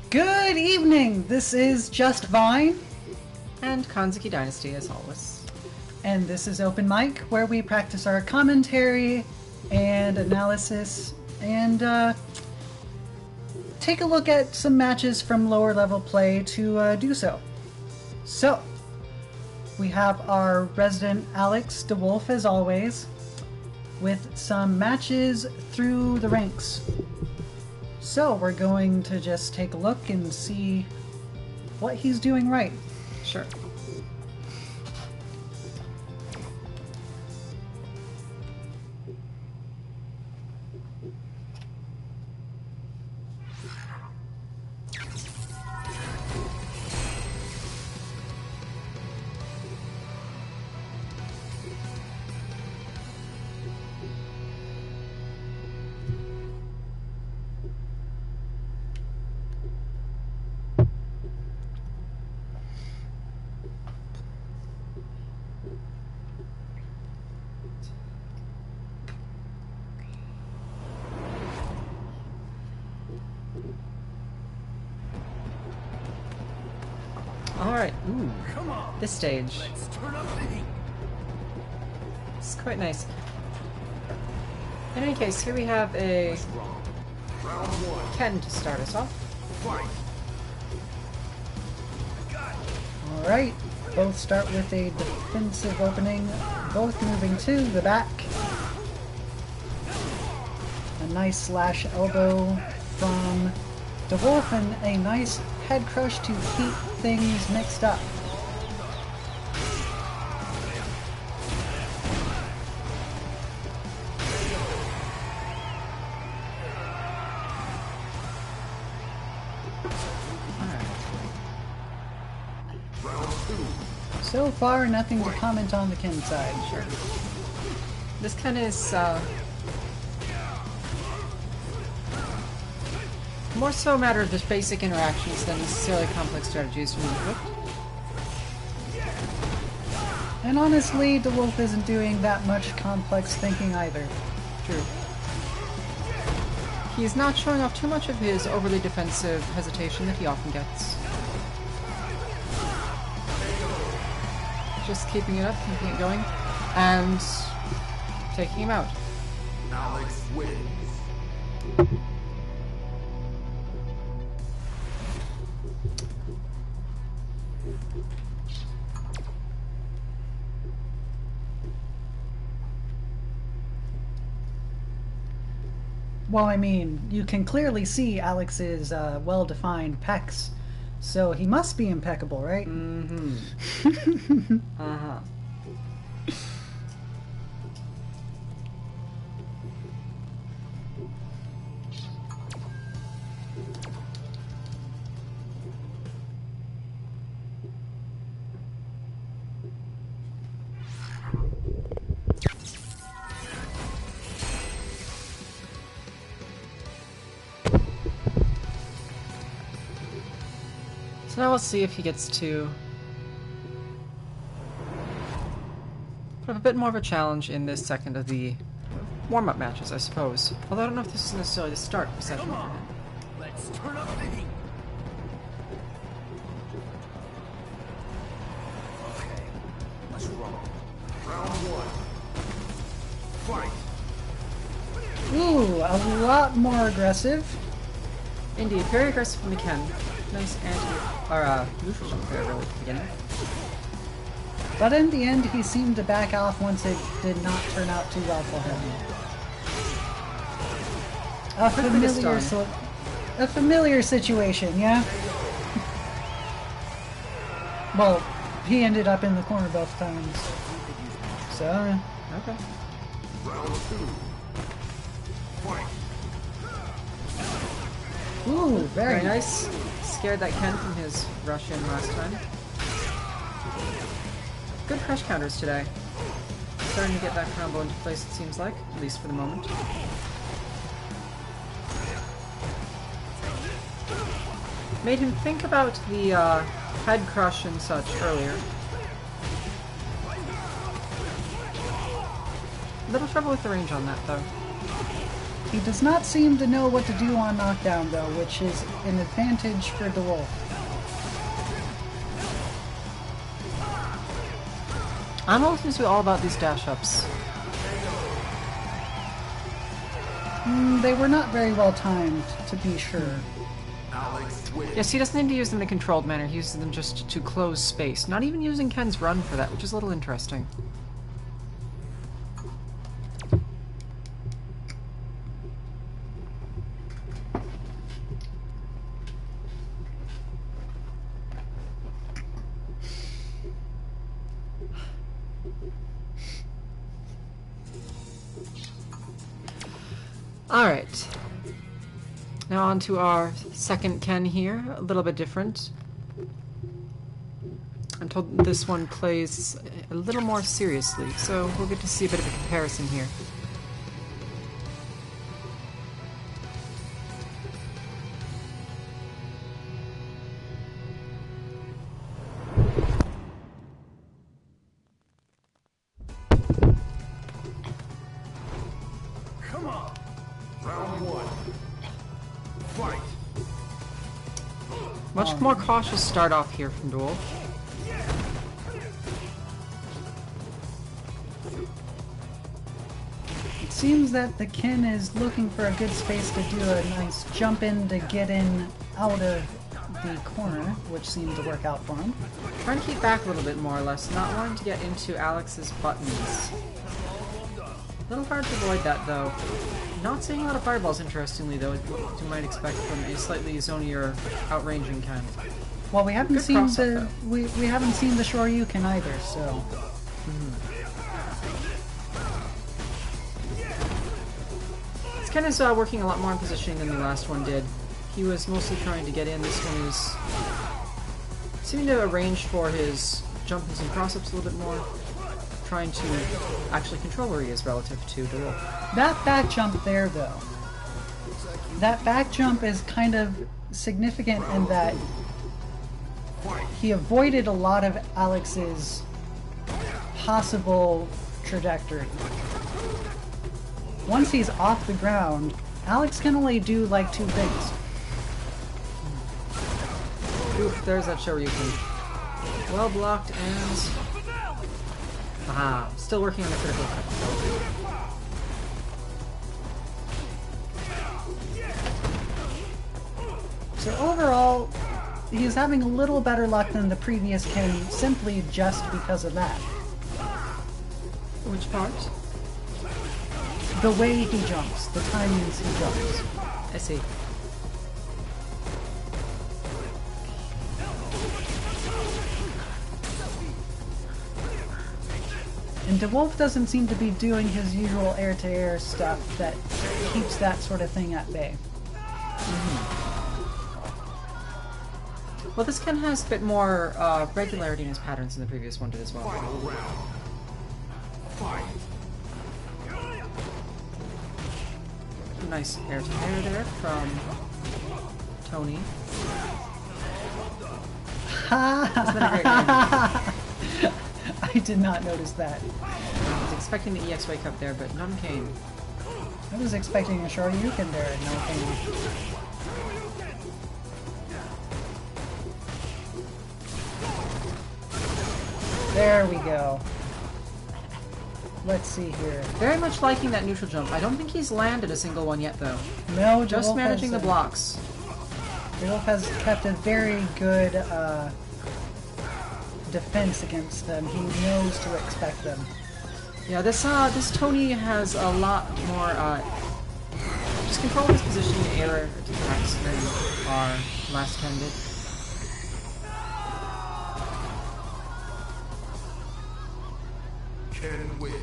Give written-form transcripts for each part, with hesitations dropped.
Good evening! This is Just Vine. And Kanzuki Dynasty, as always. And this is Open Mic, where we practice our commentary and analysis and take a look at some matches from lower level play to do so. So, we have our resident Alex DeWolf, as always, with some matches through the ranks. So we're going to just take a look and see what he's doing right. Sure. Alright, ooh, this stage. It's quite nice. In any case, here we have a Ken to start us off. Alright, both start with a defensive opening, both moving to the back. A nice slash elbow from DeWolf and a nice head crush to keep things mixed up. So far, nothing to comment on the Ken side. Sure. This Ken is more so a matter of just basic interactions than necessarily complex strategies from the book. And honestly, DeWolf isn't doing that much complex thinking either. True. He's not showing off too much of his overly defensive hesitation that he often gets. Just keeping it up, keeping it going, and taking him out. Alex wins. Well, I mean, you can clearly see Alex's well-defined pecs, so he must be impeccable, right? Mm-hmm. Uh-huh. So now we'll see if he gets to put up a bit more of a challenge in this second of the warm-up matches, I suppose. Although I don't know if this is necessarily the start of the session for him. Let's turn up the heat. Okay, let's roll. Round one. Fight. Ooh, a lot more aggressive. Indeed, very aggressive from the Ken. Nice neutral jump there, really, at the beginning. But in the end, he seemed to back off once it did not turn out too well for him. A familiar situation, yeah? Well, he ended up in the corner both times. So, Okay. Round two. Fight. Ooh, Very nice. Scared that Ken from his rush in last time. Good crush counters today. Starting to get that combo into place, it seems like, at least for the moment. Made him think about the head crush and such earlier. Little trouble with the range on that, though. He does not seem to know what to do on knockdown, though, which is an advantage for DeWolf. I'm always all about these dash-ups. They were not very well timed, to be sure. Alex wins. Yes, he doesn't need to use them in a controlled manner, he uses them just to close space. Not even using Ken's run for that, which is a little interesting. Alright. Now on to our second Ken here, a little bit different. I'm told this one plays a little more seriously, so we'll get to see a bit of a comparison here. Come on. Round one. Fight. Much more cautious start off here from DeWolf. It seems that the Ken is looking for a good space to do a nice jump in to get in out of the corner, which seemed to work out for him. Trying to keep back a little bit more or less, not wanting to get into Alex's buttons. A little hard to avoid that though. Not seeing a lot of fireballs, interestingly though, what you might expect from a slightly zonier, outranging Ken. Well, we haven't Good seen cross-up, the though. we haven't seen the Shoryuken either, so This Ken is working a lot more on positioning than the last one did. He was mostly trying to get in. This one is seeming to arrange for his jump-ins and cross-ups a little bit more. Trying to actually control where he is relative to DeWolf. that back jump there though. That back jump is kind of significant in that he avoided a lot of Alex's possible trajectory. Once he's off the ground, Alex can only do like two things. Oof, there's that Shoryuken. Well blocked and... Aha, still working on the critical cut. So overall, he's having a little better luck than the previous Ken simply just because of that. Which part? The way he jumps, the timings he jumps. I see. And DeWolf doesn't seem to be doing his usual air-to-air stuff that keeps that sort of thing at bay. Well, this Ken has a bit more regularity in his patterns than the previous one did as well. Final round. Fight. Nice air-to-air there from Tony. It's been a great game. I did not notice that. I was expecting the EX wake up there, but none came. I was expecting a Shoryuken there and no came. There we go. Let's see here. Very much liking that neutral jump. I don't think he's landed a single one yet, though. No, Just DeWolf managing the has, blocks. DeWolf has kept a very good defense against them. He knows to expect them. Yeah, this Tony has a lot more just control of his positioning and air attacks than our last Ken did. Ken wins.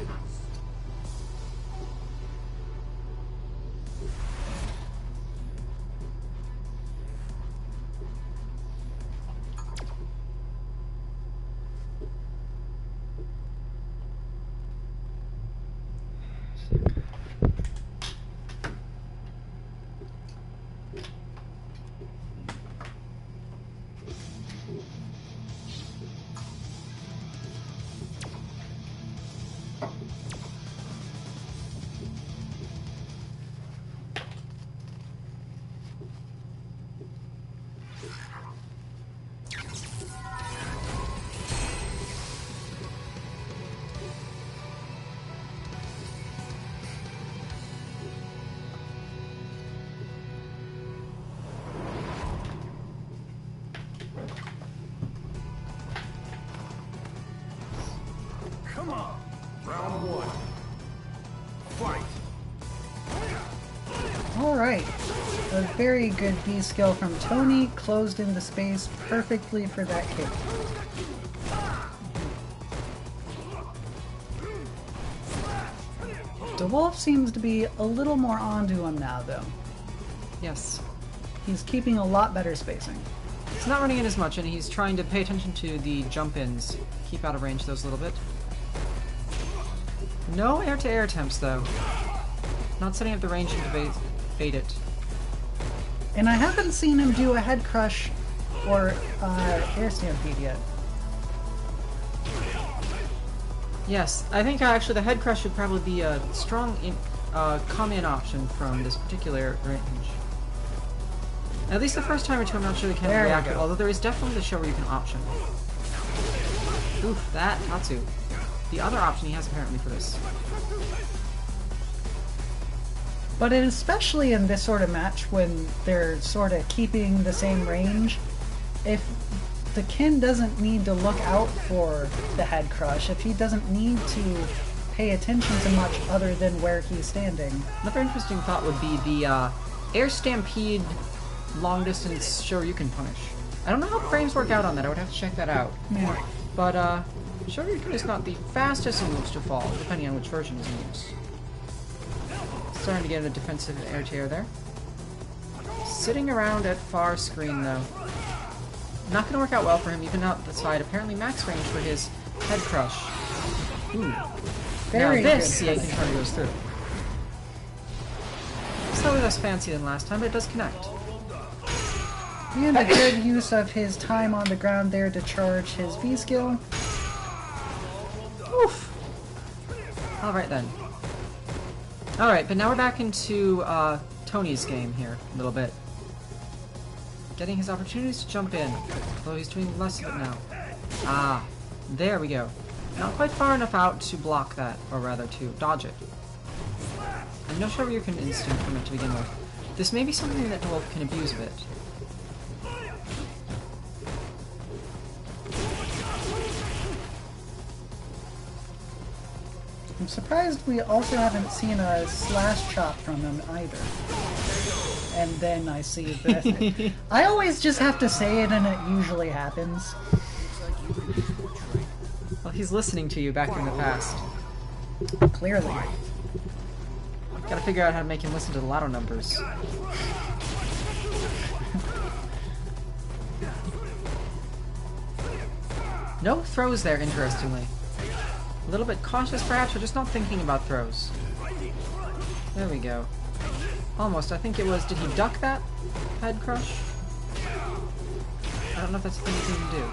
Alright. A very good B skill from Tony, closed into space perfectly for that kick. DeWolf seems to be a little more onto him now, though. Yes. He's keeping a lot better spacing. He's not running in as much, and he's trying to pay attention to the jump-ins. Keep out of range those a little bit. No air-to-air attempts, though. Not setting up the range to bait it. And I haven't seen him do a head crush or air stampede yet. Yes, I think actually the head crush would probably be a strong come-in option from this particular range. At least the first time or two, I'm not sure they can There we react, go. although there is definitely the show where you can option. Oof, that Tatsu. The other option he has apparently for this. But especially in this sort of match when they're sort of keeping the same range, if the Kin doesn't need to look out for the head crush, if he doesn't need to pay attention to much other than where he's standing. Another interesting thought would be the air stampede long distance Shoryuken punish. I don't know how frames work out on that, I would have to check that out. Yeah. But Shoryuken is not the fastest in moves to fall, depending on which version is in use. Starting to get a defensive air to air there. Sitting around at far screen though. Not going to work out well for him, even out the side. Apparently max range for his head crush. Ooh. Very now this, good yeah, you can try to goes through. Slightly less fancy than last time, but it does connect. And a good use of his time on the ground there to charge his V skill. Oof. Alright then. Alright, but now we're back into Tony's game here a little bit. Getting his opportunities to jump in, although he's doing less of it now. Ah, there we go. Not quite far enough out to block that, or rather to dodge it. I'm not sure you can instinct from it to begin with. This may be something that DeWolf can abuse a bit. I'm surprised we also haven't seen a slash chop from him either. And then I see that. I always just have to say it and it usually happens. Well, he's listening to you back in the past. Clearly. Gotta figure out how to make him listen to the lotto numbers. No throws there, interestingly. A little bit cautious, perhaps, or just not thinking about throws. There we go. Almost. I think it was... Did he duck that head crush? I don't know if that's a thing you can even do.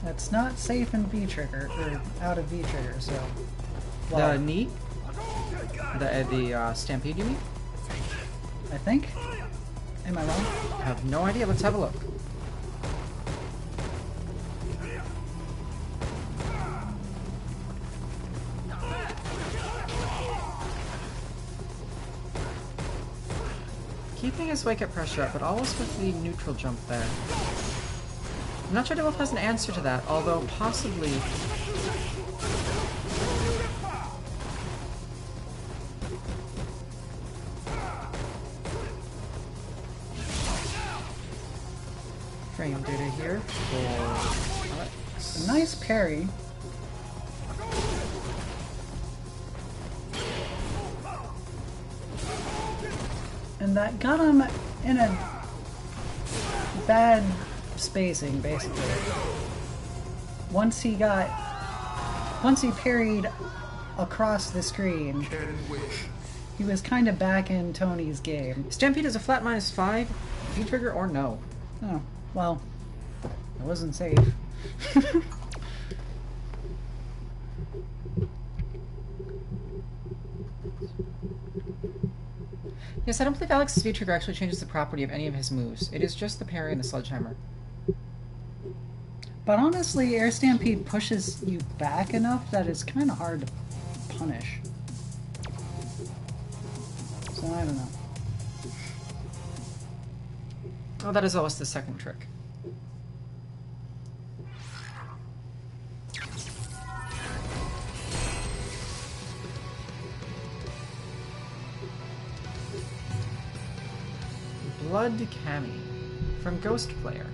That's not safe in V-trigger, or out of V-trigger, so... The Well, knee? The stampede, you mean? I think? Am I wrong? I have no idea. Let's have a look. Keeping his wake-up pressure up, but always with the neutral jump there. I'm not sure DeWolf has an answer to that, although possibly... Frame data here for Alex. A nice parry. And that got him in a bad spacing, basically. Once he parried across the screen, he was kind of back in Tony's game. Stampede is a flat -5, V-trigger or no. Oh, well, it wasn't safe. Yes, I don't believe Alex's V-trigger actually changes the property of any of his moves. It is just the parry and the sledgehammer. But honestly, Air Stampede pushes you back enough that it's kind of hard to punish. So I don't know. Oh, that is always the second trick. Blood Kami from Ghost Player.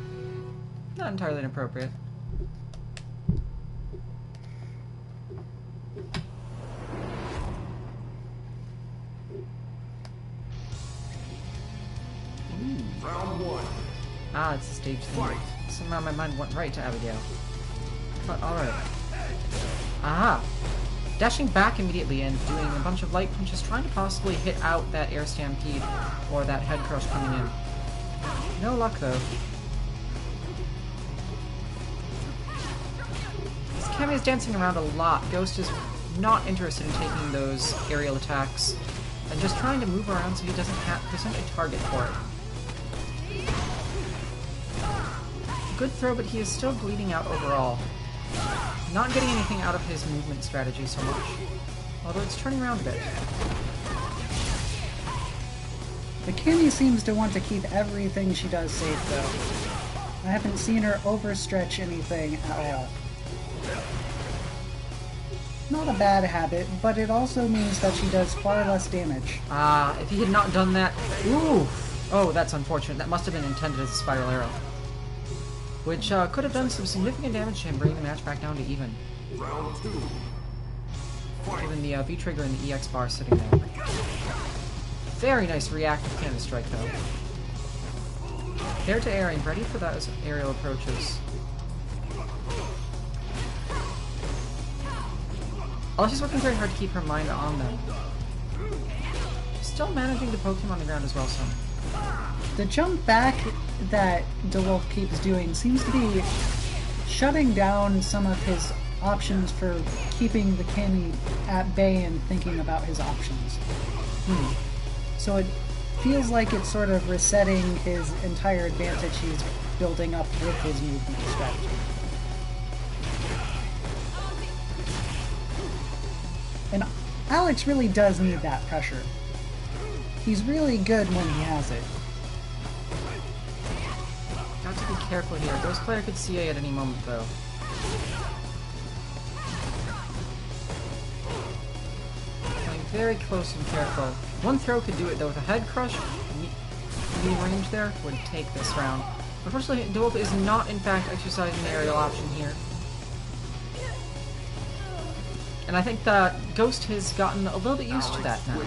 Not entirely inappropriate. Round 1. Ah, it's a stage thing. Somehow my mind went right to Abigail. But alright. Aha! Dashing back immediately and doing a bunch of light punches, trying to possibly hit out that air stampede or that head crush coming in. No luck though. This Kami is dancing around a lot. Ghost is not interested in taking those aerial attacks and just trying to move around so he doesn't present a target for it. Good throw, but he is still bleeding out overall. Not getting anything out of his movement strategy so much. Although it's turning around a bit. The Kami seems to want to keep everything she does safe, though. I haven't seen her overstretch anything at all. Not a bad habit, but it also means that she does far less damage. Ah, if he had not done that... Ooh! Oh, that's unfortunate. That must have been intended as a spiral arrow. Which could have done some significant damage to him, bringing the match back down to even. Round 2. Given the V-trigger and the EX bar sitting there. Very nice reactive cannon strike, though. Air to airing, ready for those aerial approaches. Although she's working very hard to keep her mind on them. Still managing to poke him on the ground as well, some. The jump back that DeWolf keeps doing seems to be shutting down some of his options for keeping the Kami at bay and thinking about his options. So it feels like it's sort of resetting his entire advantage he's building up with his movement strategy. And Alex really does need that pressure. He's really good when he has it. Got to be careful here. Ghost Player could CA at any moment, though. Playing very close and careful. One throw could do it, though. With a head crush, medium range there would take this round. Unfortunately, DeWolf is not, in fact, exercising the aerial option here. And I think that Ghost has gotten a little bit used to that now.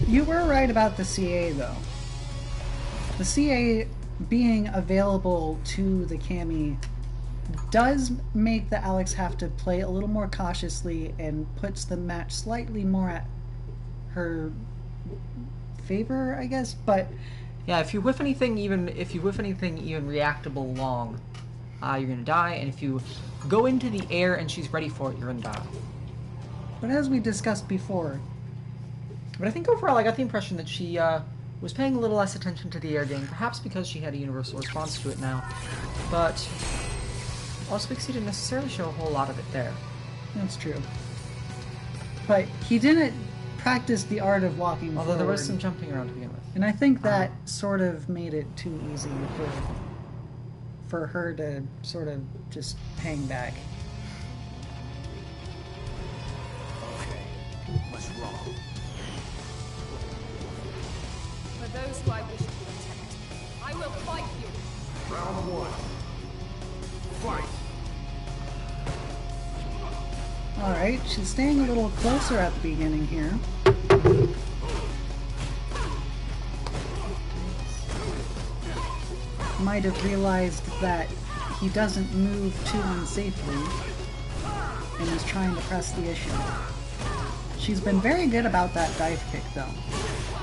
You were right about the CA, though. The CA being available to the Kami does make the Alex have to play a little more cautiously and puts the match slightly more at her favor, I guess, but... Yeah, if you whiff anything even reactable long, you're gonna die, and if you go into the air and she's ready for it, you're gonna die. But as we discussed before... But I think overall I got the impression that she was paying a little less attention to the air game, perhaps because she had a universal response to it now. But also because he didn't necessarily show a whole lot of it there. That's true. But he didn't practice the art of walking Although there was forward. some jumping around to begin with. And I think that sort of made it too easy for her to sort of just hang back. What's wrong? For those who I wish to protect, I will fight you. Round 1. Fight. Alright, she's staying a little closer at the beginning here. Might have realized that he doesn't move too unsafely and is trying to press the issue. She's been very good about that dive kick, though.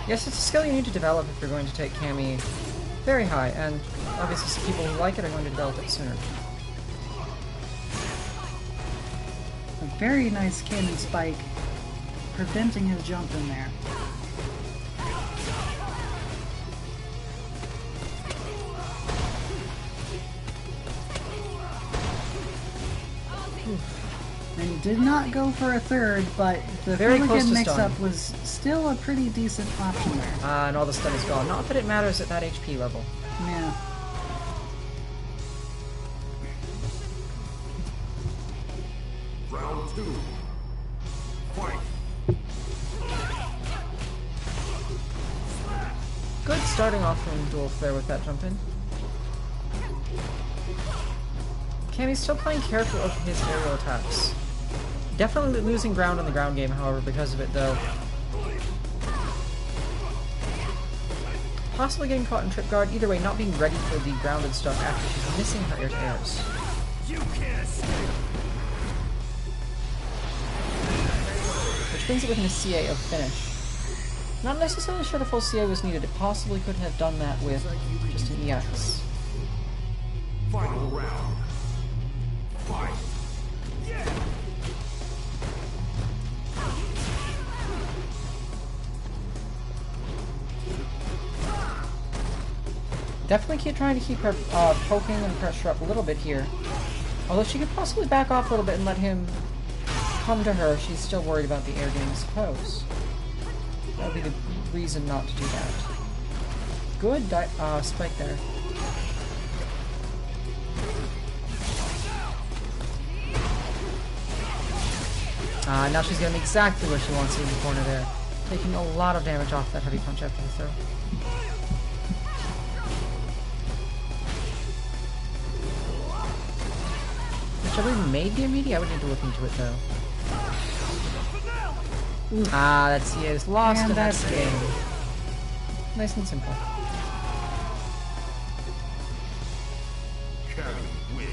Yes, it's a skill you need to develop if you're going to take Kami very high, and obviously some people who like it are going to develop it sooner. A very nice cannon spike, preventing his jump in there. And did not go for a third, but the Very close Hooligan to mix-up stun. was still a pretty decent option there. And all the stun is gone. Not that it matters at that HP level. Yeah. Round 2. Fight. Good start. starting off from dual flare with that jump in. Cammy's still playing careful of his aerial attacks. Definitely losing ground in the ground game, however, because of it, though. Possibly getting caught in trip guard. Either way, not being ready for the grounded stuff after she's missing her air-to-airs. Which brings it within a CA of finish. Not necessarily sure the full CA was needed. It possibly could have done that with just an EX. Final round. Fight. Definitely trying to keep her poking and pressure up a little bit here. Although she could possibly back off a little bit and let him come to her, she's still worried about the air game, I suppose. That would be the reason not to do that. Good spike there. Now she's getting exactly where she wants in the corner there. Taking a lot of damage off that heavy punch after the throw. Which I believe may be immediate. I would need to look into it though. That CA is lost in that game. Nice and simple. Cammy wins.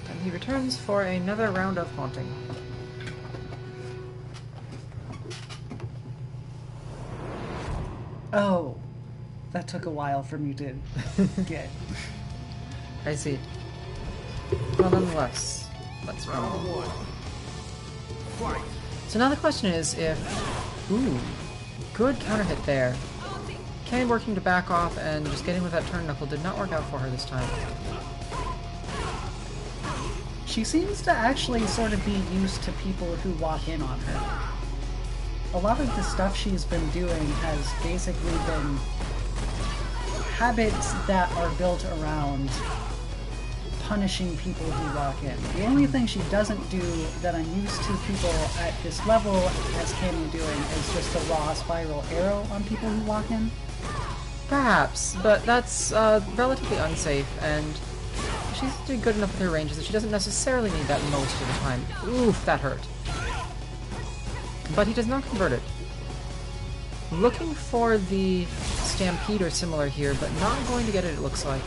And he returns for another round of haunting. Oh, that took a while for me to get. I see. Well, nonetheless, let's run. Round one. Fight. So now the question is if... Ooh, good counter hit there. Cammy working to back off and just getting with that turn knuckle did not work out for her this time. She seems to actually sort of be used to people who walk in on her. A lot of the stuff she's been doing has basically been habits that are built around punishing people who walk in. The only thing she doesn't do that I'm used to people at this level as Cammy doing is just a raw spiral arrow on people who walk in. Perhaps, but that's relatively unsafe, and she's doing good enough with her ranges that she doesn't necessarily need that most of the time. Oof, that hurt. But he does not convert it. Looking for the Stampede or similar here, but not going to get it, it looks like.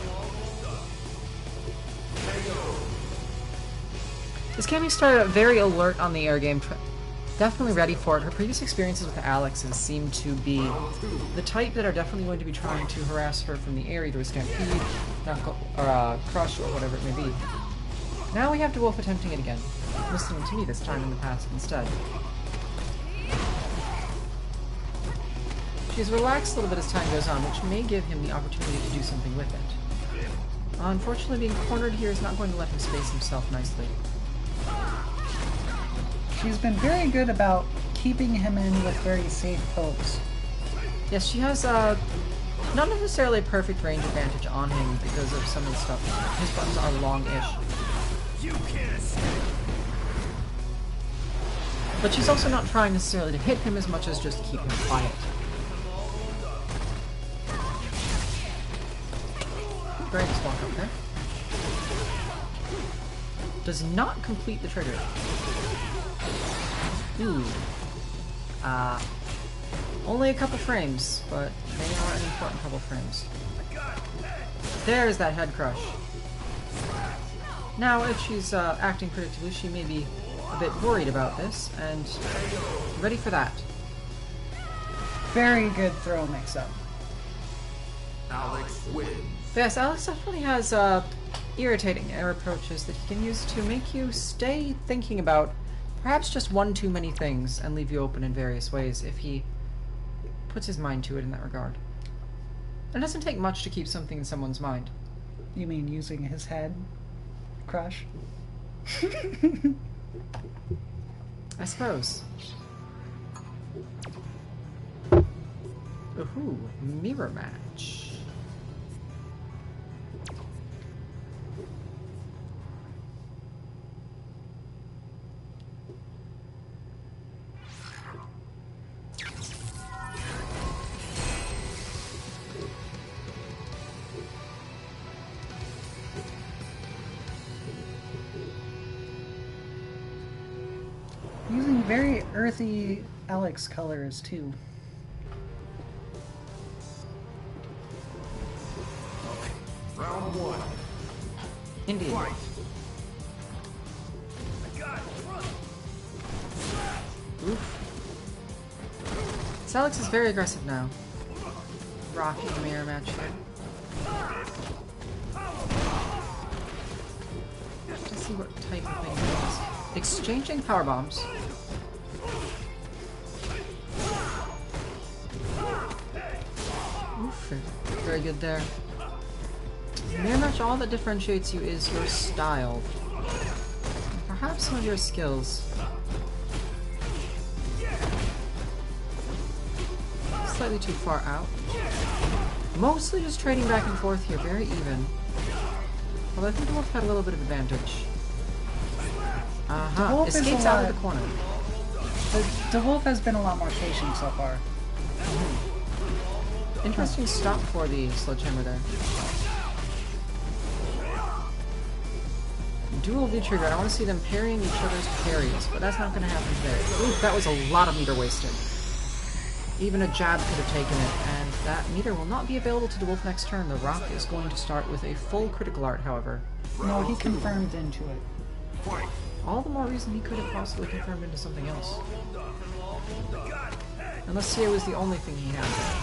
This Cammy started out very alert on the air game, definitely ready for it. Her previous experiences with Alex's seem to be the type that are definitely going to be trying to harass her from the air, either with Stampede, Knuckle, or Crush, or whatever it may be. Now we have DeWolf attempting it again, listening to me this time in the past instead. She's relaxed a little bit as time goes on, which may give him the opportunity to do something with it. Unfortunately, being cornered here is not going to let him space himself nicely. She's been very good about keeping him in with very safe pokes. Yes, she has not necessarily a perfect range advantage on him because of some of the stuff. His buttons are long-ish. But she's also not trying necessarily to hit him as much as just keep him quiet. Very nice walk up there. Does not complete the trigger. Ooh. Only a couple frames, but they are an important couple frames. There's that head crush. Now, if she's acting predictably, she may be a bit worried about this and ready for that. Very good throw mix-up. Alex wins. Yes, Alex definitely has irritating air approaches that he can use to make you stay thinking about perhaps just one too many things and leave you open in various ways if he puts his mind to it in that regard. It doesn't take much to keep something in someone's mind. You mean using his head? Crush? I suppose. Ooh, mirror match. Using very earthy Alex colors, too. Round one. Indeed. Fight. Oof. So Alex is very aggressive now. Rocky the mirror match here. Let's see what type of thing it is. Exchanging power bombs. Oof. Very good there. Mirror match, all that differentiates you is your style. And perhaps some of your skills. Slightly too far out. Mostly just trading back and forth here, very even. Although I think the wolf had a little bit of advantage. The wolf is Escapes a out of lot- the corner. The wolf has been a lot more patient so far. Interesting stop for the sledgehammer there. Dual V-trigger. I want to see them parrying each other's parries, but that's not going to happen today. Ooh, that was a lot of meter wasted. Even a jab could have taken it, and that meter will not be available to the wolf next turn. The Rock is going to start with a full critical art, however. No, he confirmed into it. Fight. All the more reason he could have possibly confirmed into something else. Unless Sia was the only thing he had there.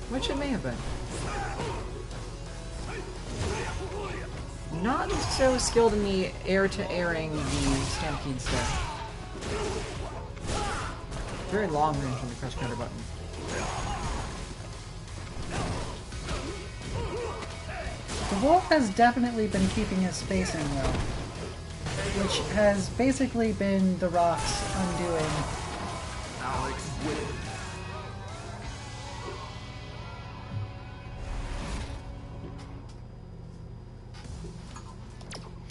Which it may have been. Not so skilled in the air-to-airing the Stampede stuff. Very long range on the crush counter button. The wolf has definitely been keeping his spacing though, which has basically been the Rock's undoing. Alex wins.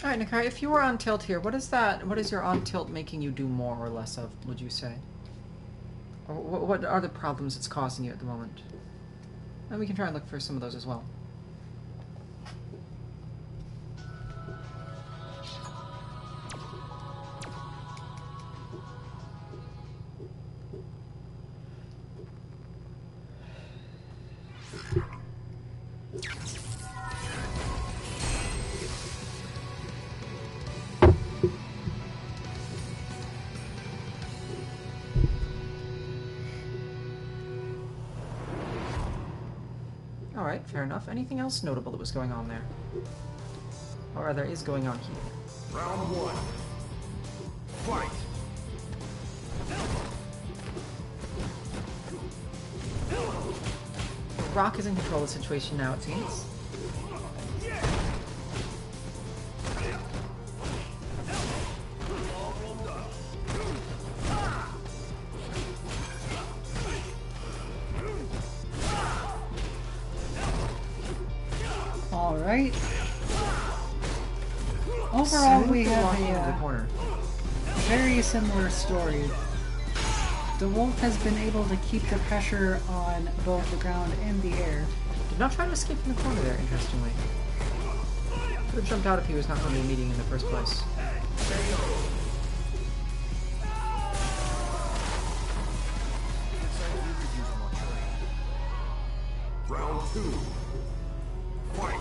Alright, Nakai, if you were on tilt here, what is that? What is your on tilt making you do more or less of, would you say? Or what are the problems it's causing you at the moment? And we can try and look for some of those as well. Alright, fair enough. Anything else notable that was going on there? Or rather, is going on here? Round one. Fight. Rock is in control of the situation now, it seems. Alright. Overall, we Smoothly have walking into the a corner. very similar story. The wolf has been able to keep the pressure on both the ground and the air. Did not try to escape from the corner there, interestingly. Could have jumped out if he was not going to be meeting in the first place. Round two. Fight.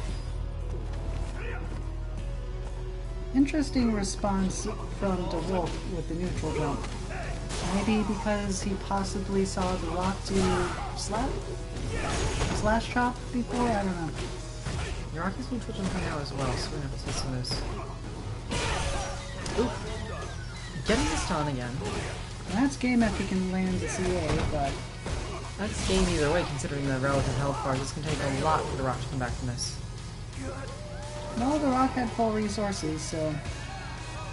interesting response from DeWolf with the neutral jump. Maybe because he possibly saw the Rock do slash chop before? I don't know. Yaraki's neutral jumping now as well, so we're gonna have to see some of this. Oop! Getting the stun again. That's game if he can land the CA, but That's game either way, considering the relative health bars. It's gonna take a lot for the Rock to come back from this. no, the Rock had full resources, so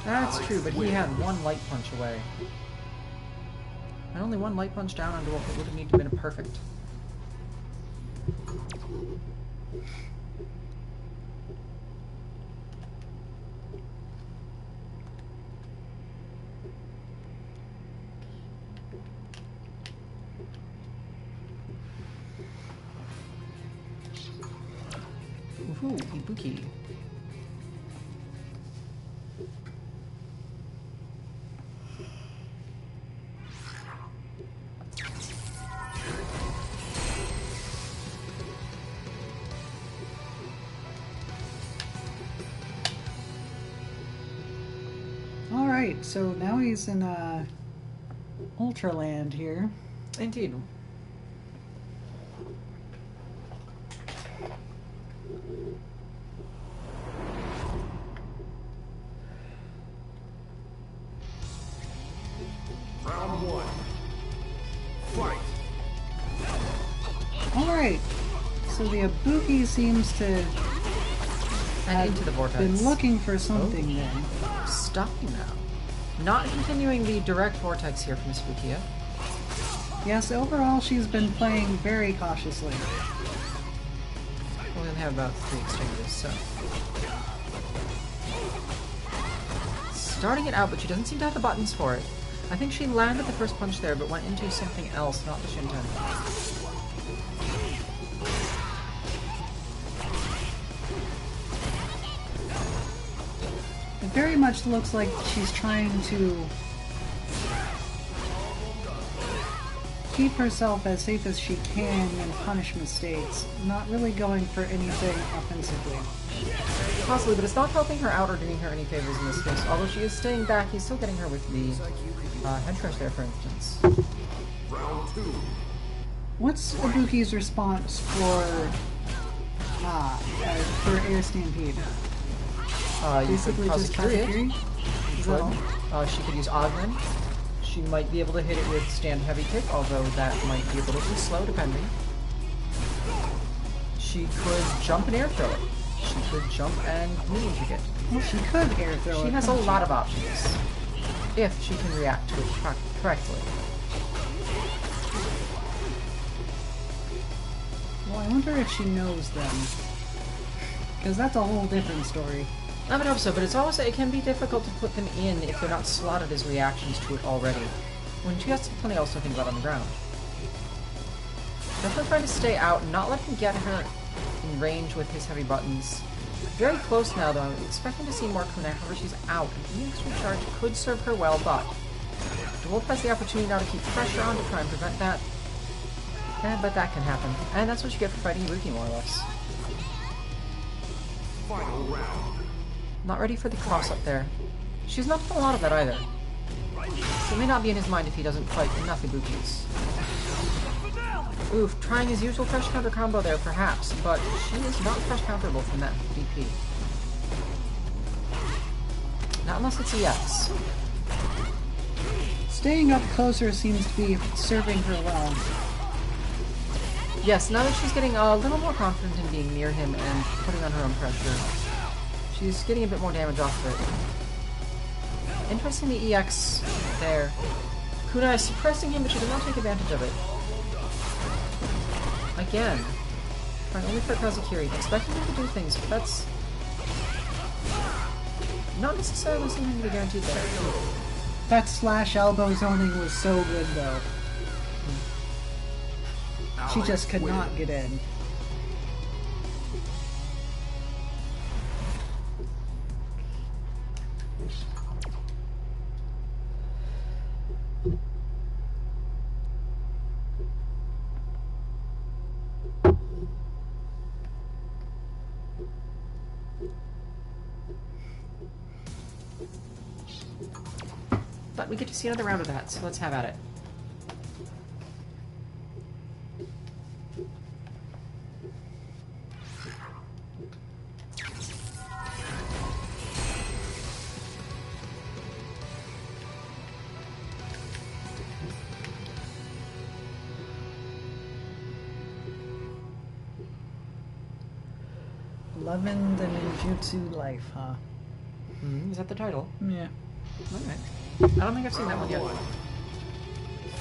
That's true, but he had one light punch away. And only one light punch down on DeWolf, it would have needed to have been a perfect. Woohoo, Ibuki. alright, so now he's in Ultraland here. Indeed. Round one. Fight. Alright, so the Ibuki seems to And have into the vortex. been looking for something then. Stopping now. Not continuing the direct vortex here from Spookia. Yes, overall she's been playing very cautiously. We only have about 3 exchanges, so. Starting it out, but she doesn't seem to have the buttons for it. I think she landed the first punch there, but went into something else, not the Shinten. It very much looks like she's trying to keep herself as safe as she can and punish mistakes, not really going for anything offensively. Possibly, but it's not helping her out or doing her any favors in this case. Although she is staying back, he's still getting her with the head crush there, for instance. Round two. What's Ibuki's response for Air Stampede? You Basically could just Kazakiri it. Kazakiri? Is that all? She could use Ogden. She might be able to hit it with stand heavy kick, although that might be a little too slow depending. She could jump and air throw it. She could jump and medium kick it. Well, she could air throw it. She has a couldn't she? lot of options. If she can react to it correctly. Well, I wonder if she knows them. Because that's a whole different story. I would hope so, but it's also, it can be difficult to put them in if they're not slotted as reactions to it already. When she has plenty else to think about on the ground. Definitely trying to stay out and not let him get her in range with his heavy buttons. Very close now, though. I'm expecting to see more Kunai. However, she's out. An EX recharge could serve her well, but DeWolf has the opportunity now to keep pressure on to try and prevent that. But that can happen. And that's what you get for fighting Ibuki, more or less. Final round. Not ready for the cross-up there. She's not done a lot of that either. So it may not be in his mind if he doesn't fight enough Ibukis. Oof, trying his usual fresh counter combo there, perhaps, but she is not fresh counterable from that DP. Not unless it's EX. Staying up closer seems to be serving her well. Yes, now that she's getting a little more confident in being near him and putting on her own pressure, she's getting a bit more damage off of it. Interesting, the EX there. Kunai is suppressing him, but she does not take advantage of it. Again. Trying only for Kazakiri. Expecting him to do things, but that's not necessarily something to be guaranteed there. That slash elbow zoning was so good though. She just could not get in. but we get to see another round of that, so let's have at it. Loving the ninjutsu life, huh? Is that the title? Yeah. Alright. I don't think I've seen that one yet.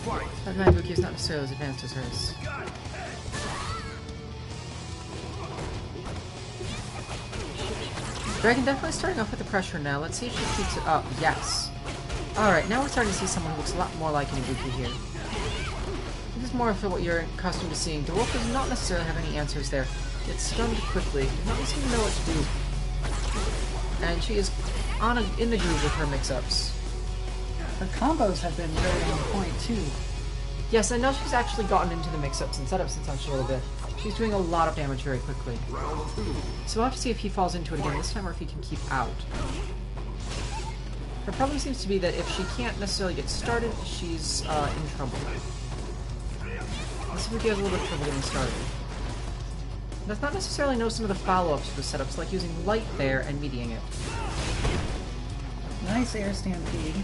Fight! That Naibuki is not necessarily as advanced as hers. Dragon definitely starting off with the pressure now. Let's see if she keeps it up. Yes. Alright, now we're starting to see someone who looks a lot more like an Ibuki here. This is more of what you're accustomed to seeing. DeWolf does not necessarily have any answers there. Gets stunned quickly. Does not seem to know what to do. And she is in the groove with her mix-ups. Her combos have been very on point too. Yes, I know she's actually gotten into the mix-ups and setups and such a little bit. She's doing a lot of damage very quickly. Round 2. So we'll have to see if he falls into it again this time or if he can keep out. Her problem seems to be that if she can't necessarily get started, she's in trouble. This Ibuki has a little bit of trouble getting started. Does not necessarily know some of the follow-ups for the setups, like using light there and meeting it. Nice air stampede.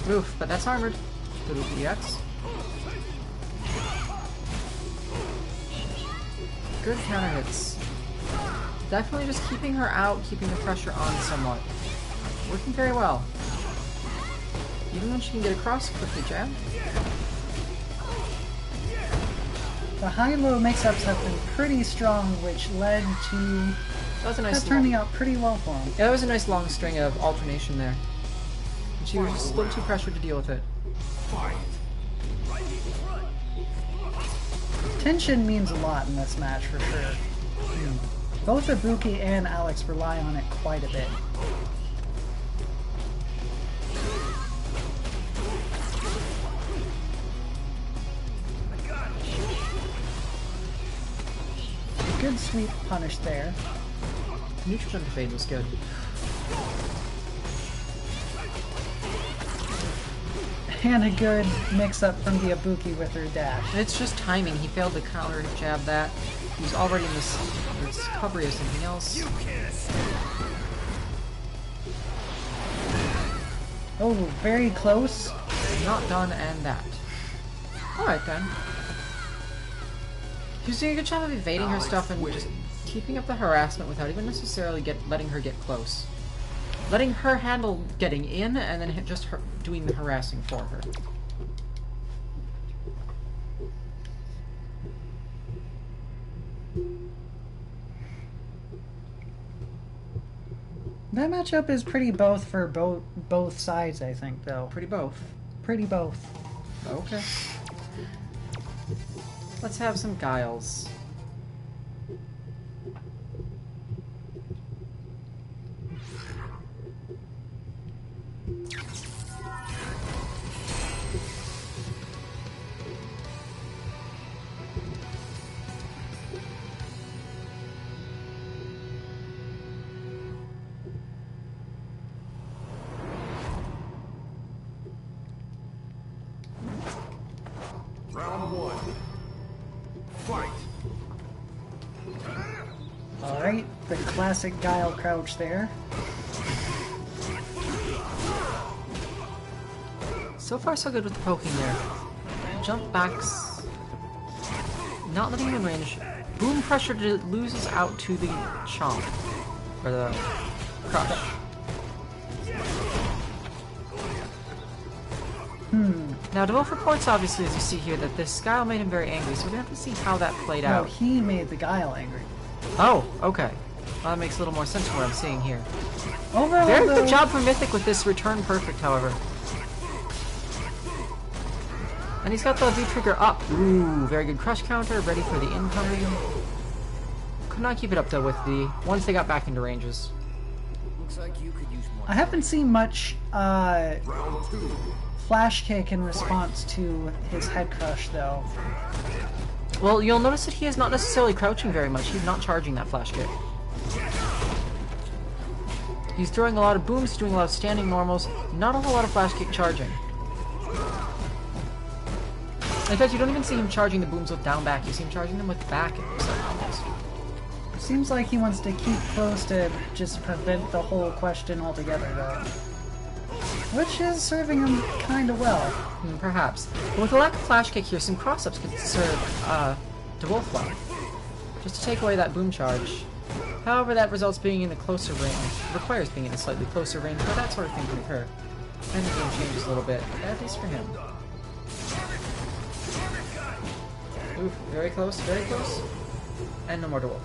Oof, but that's armored. Good with EX. Good counter hits. Definitely just keeping her out, keeping the pressure on somewhat. Working very well. Even when she can get across, quickly jab. The high-low mix-ups have been pretty strong, which led to That was a nice that turning out pretty well for him. Yeah, that was a nice long string of alternation there. And she was just a little too pressured to deal with it. Fight! Tension means a lot in this match for sure. Both Ibuki and Alex rely on it quite a bit. Good sweep punish there. Neutral jump to fade was good. And a good mix-up from the Ibuki with her dash. And it's just timing. He failed to counter jab that. He was already in this recovery or something else. Oh, very close. Not done, and that. Alright then. He was doing a good job of evading her stuff and just keeping up the harassment without even necessarily letting her get close. Letting her handle getting in, and then just her doing the harassing for her. That matchup is pretty both for both sides, I think, though. Pretty both. Pretty both. Okay. Let's have some guiles. Round 1. Fight! Alright, the classic Guile crouch there. So far, so good with the poking there. Jump backs. Not letting him in range. Boom pressure loses out to the chomp. Or the crush. Now, DeWolf reports, obviously, as you see here, that this Guile made him very angry, so we're going to have to see how that played No, out. he made the Guile angry. Oh, okay. Well, that makes a little more sense from what I'm seeing here. Overall, Very though, good job from Mythic with this return perfect, however. And he's got the V-trigger up. Ooh, very good crush counter, ready for the incoming. Could not keep it up, though, with the... once they got back into ranges. Looks like you could use more. I haven't seen much Round 2. flash kick in response to his head crush, though. Well, you'll notice that he is not necessarily crouching very much. He's not charging that flash kick. He's throwing a lot of booms, he's doing a lot of standing normals, not a whole lot of flash kick charging. In fact, you don't even see him charging the booms with down back, you see him charging them with back, it looks like, almost. Seems like he wants to keep close to just prevent the whole question altogether, though. Which is serving him kinda well. Perhaps. But with a lack of flash kick here, some cross-ups could serve DeWolf well. Just to take away that boom charge. However, that results being in a closer range. Requires being in a slightly closer range where that sort of thing can occur. And the game changes a little bit, at least for him. Oof, very close, very close. And no more DeWolf.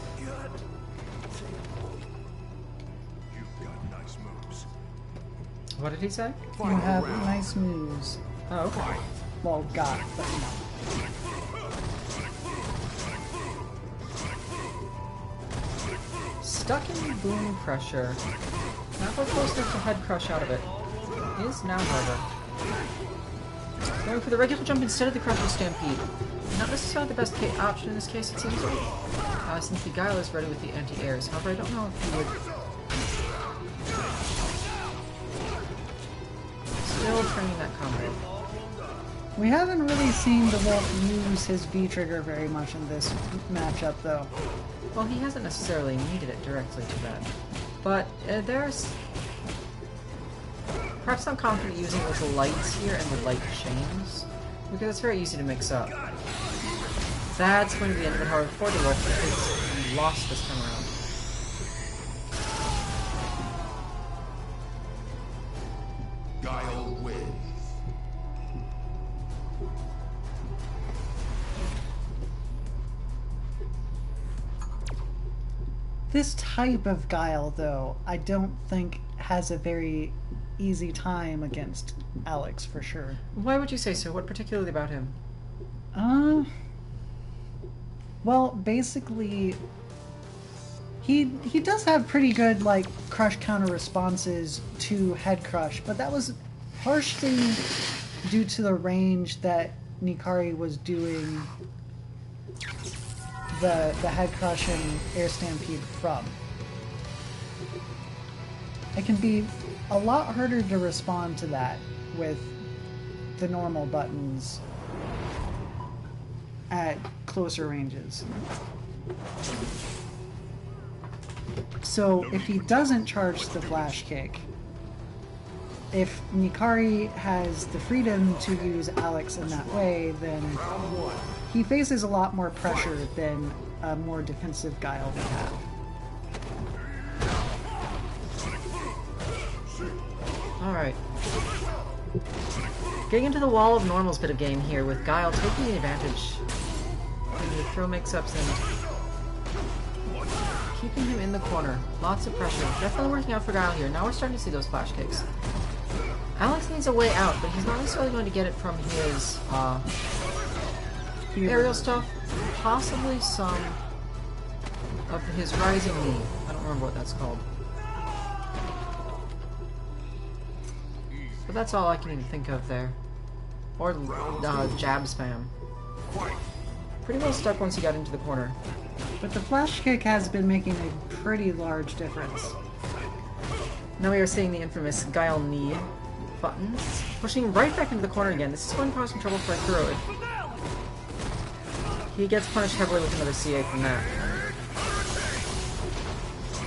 What did he say? You have nice moves. Oh, okay. Well, got, but you know. Stuck in boom pressure. Not quite close enough to head crush out of it. Is now, however. Going for the regular jump instead of the Crusher Stampede. Not necessarily the best option in this case, it seems like. Since the Guile is ready with the anti-airs. However, I don't know if he would... Still training that combo. We haven't really seen DeWolf use his V-trigger very much in this matchup, though. Well, he hasn't necessarily needed it directly to that. But there's... Perhaps I'm confident using those lights here and the light chains, because it's very easy to mix up. That's going to be the end of it, however, for DeWolf, because he lost this time around. Guile wins. This type of Guile, though, I don't think has a very easy time against Alex, for sure. Why would you say so? What particularly about him? Well, basically, he does have pretty good, like, crush counter responses to head crush, but that was partially due to the range that Nikari was doing the head crush and air stampede from. It can be a lot harder to respond to that with the normal buttons at closer ranges. So if he doesn't charge the flash kick, if Nikari has the freedom to use Alex in that way, then he faces a lot more pressure than a more defensive Guile would have. Alright. Getting into the wall of normals bit of game here with Guile taking the advantage. Into the throw mix-ups and keeping him in the corner. Lots of pressure. Definitely working out for Guile here. Now we're starting to see those flash kicks. Alex needs a way out, but he's not necessarily going to get it from his aerial stuff. Possibly some of his rising knee. I don't remember what that's called. But that's all I can even think of there. Or jab spam. Pretty well stuck once he got into the corner. But the flash kick has been making a pretty large difference. Now we are seeing the infamous Guile knee buttons. Pushing right back into the corner again. This is going to cause some trouble for Kuroid. He gets punished heavily with another CA from that.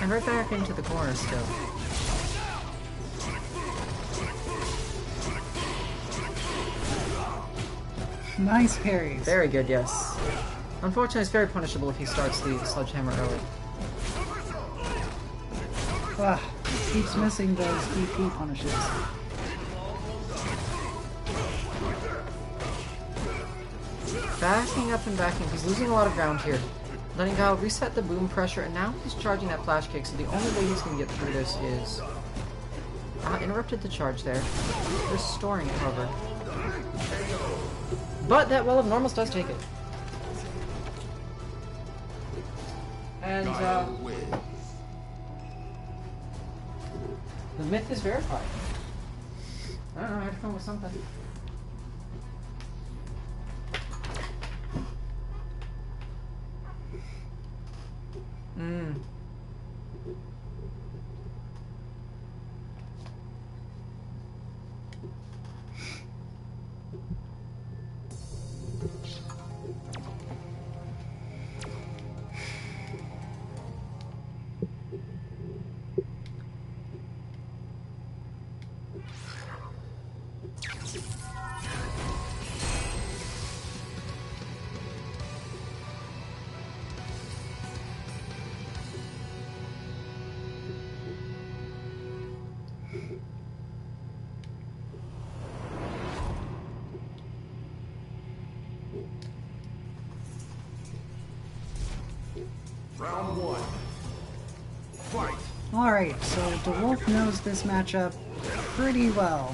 And right back into the corner still. Nice parries. Very good, yes. Unfortunately, it's very punishable if he starts the sledgehammer early. Ugh, keeps missing those DP punishes. Backing up and backing. He's losing a lot of ground here. Letting Guile reset the boom pressure, and now he's charging that flash kick, so the only way he's going to get through this is... interrupted the charge there. Restoring it, however. But that Well of Normals does take it. And, the myth is verified. I don't know, I had to come up with something. Alright, so DeWolf knows this matchup pretty well.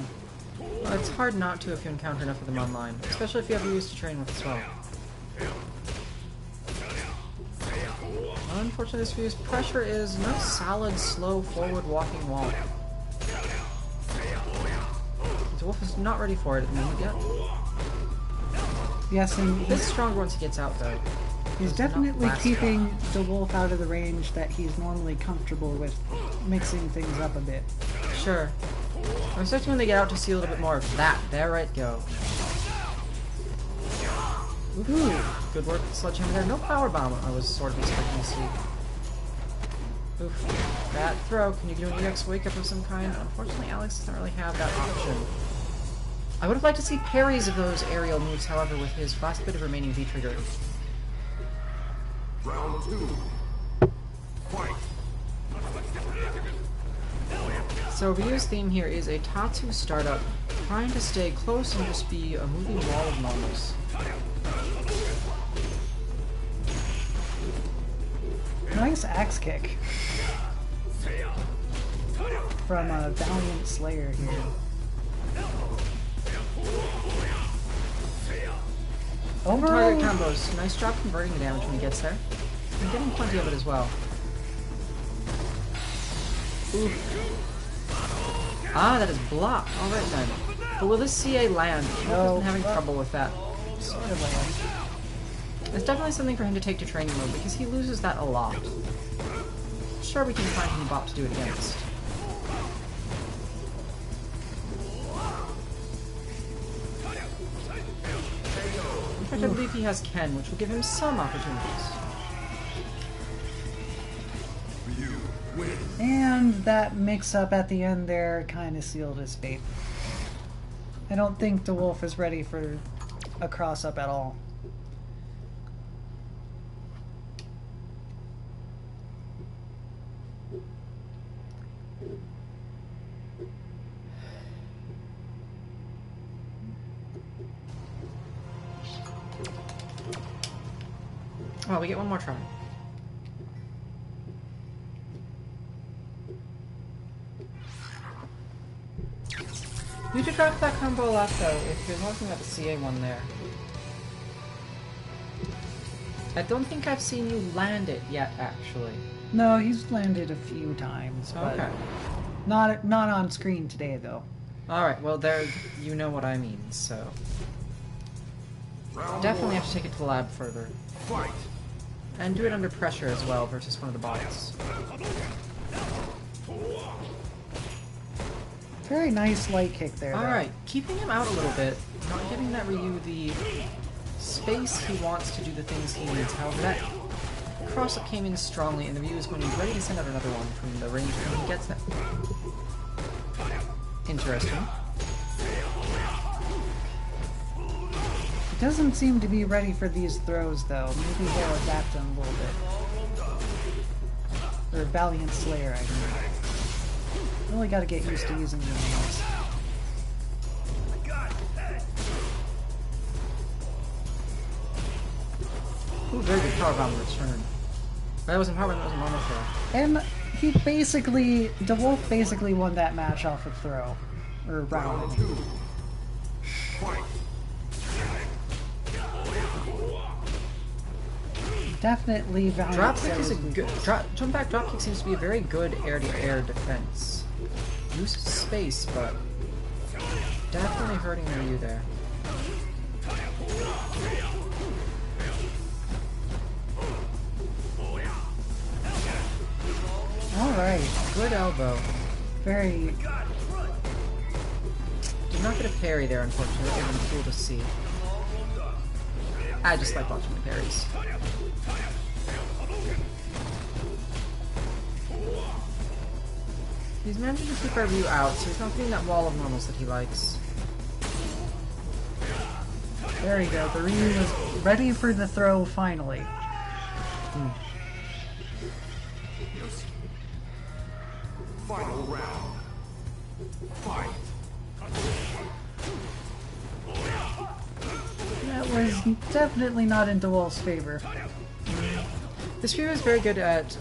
Well, it's hard not to if you encounter enough of them online, especially if you ever used to train with as well. Unfortunately, this view's pressure is no solid, slow, forward-walking wall. DeWolf is not ready for it at the moment yet. Yes, and He's stronger once he gets out, though. he's Does not definitely last keeping DeWolf out of the range that he's normally comfortable with, mixing things up a bit. Sure. I'm expecting when they get out to see a little bit more of that. There it go. Ooh, good work with the sledgehammer there. No power bomb I was sort of expecting to see. Oof. Bad throw. Can you do an EX wake up of some kind? Unfortunately, Alex doesn't really have that option. I would have liked to see parries of those aerial moves, however, with his last bit of remaining V-trigger. Round 2. Fight. So Ryu's theme here is a Tatsu startup, trying to stay close and just be a moving wall of normals. Nice axe kick from a Valiant Slayer here. Target Overall, combos. Nice job converting the damage when he gets there. And getting plenty of it as well. Oof. Ah, that is blocked. Alright then. But will this CA land? He's No. been having trouble with that. sort of land. It's definitely something for him to take to training mode because he loses that a lot. Sure, we can find him a bot to do it against. In fact, I believe he has Ken, which will give him some opportunities. You win. And that mix-up at the end there kind of sealed his fate. I don't think DeWolf is ready for a cross-up at all. Oh, we get one more try. You should drop that combo a lot though, if you're talking about the CA one there. I don't think I've seen you land it yet, actually. No, he's landed a few times, but Okay. not on screen today though. Alright, well there, you know what I mean, so... Round Definitely 1. have to take it to the lab further. Fight. And do it under pressure as well, versus one of the bots. Very nice light kick there. though. Alright, keeping him out a little bit, not giving that Ryu the space he wants to do the things he needs. However, that cross-up came in strongly, and the Ryu is going to be ready to send out another one from the range when he gets that. Interesting. He doesn't seem to be ready for these throws though. Maybe he'll adapt them a little bit. Or Valiant Slayer, I mean. Really got to get used to using the names. Ooh, very good powerbomb return. That wasn't powerbomb, that was a normal throw. And he basically, DeWolf basically won that match off a throw. Or round. Round 2. Fight. Definitely Valiant Drop kick Slayer is a was good... Jump back drop kick seems to be a very good air-to-air defense. Uses space, but... definitely hurting Ryu there. Alright. Good elbow. Very... Did not get a parry there, unfortunately. It would have been cool to see. I just like watching the parries. He's managing to keep our Ryu out, so he's not getting that wall of normals that he likes. There you go. The Ryu is ready for the throw finally. Final round. Fight. That was definitely not in DeWolf's favor. This Ryu is very good at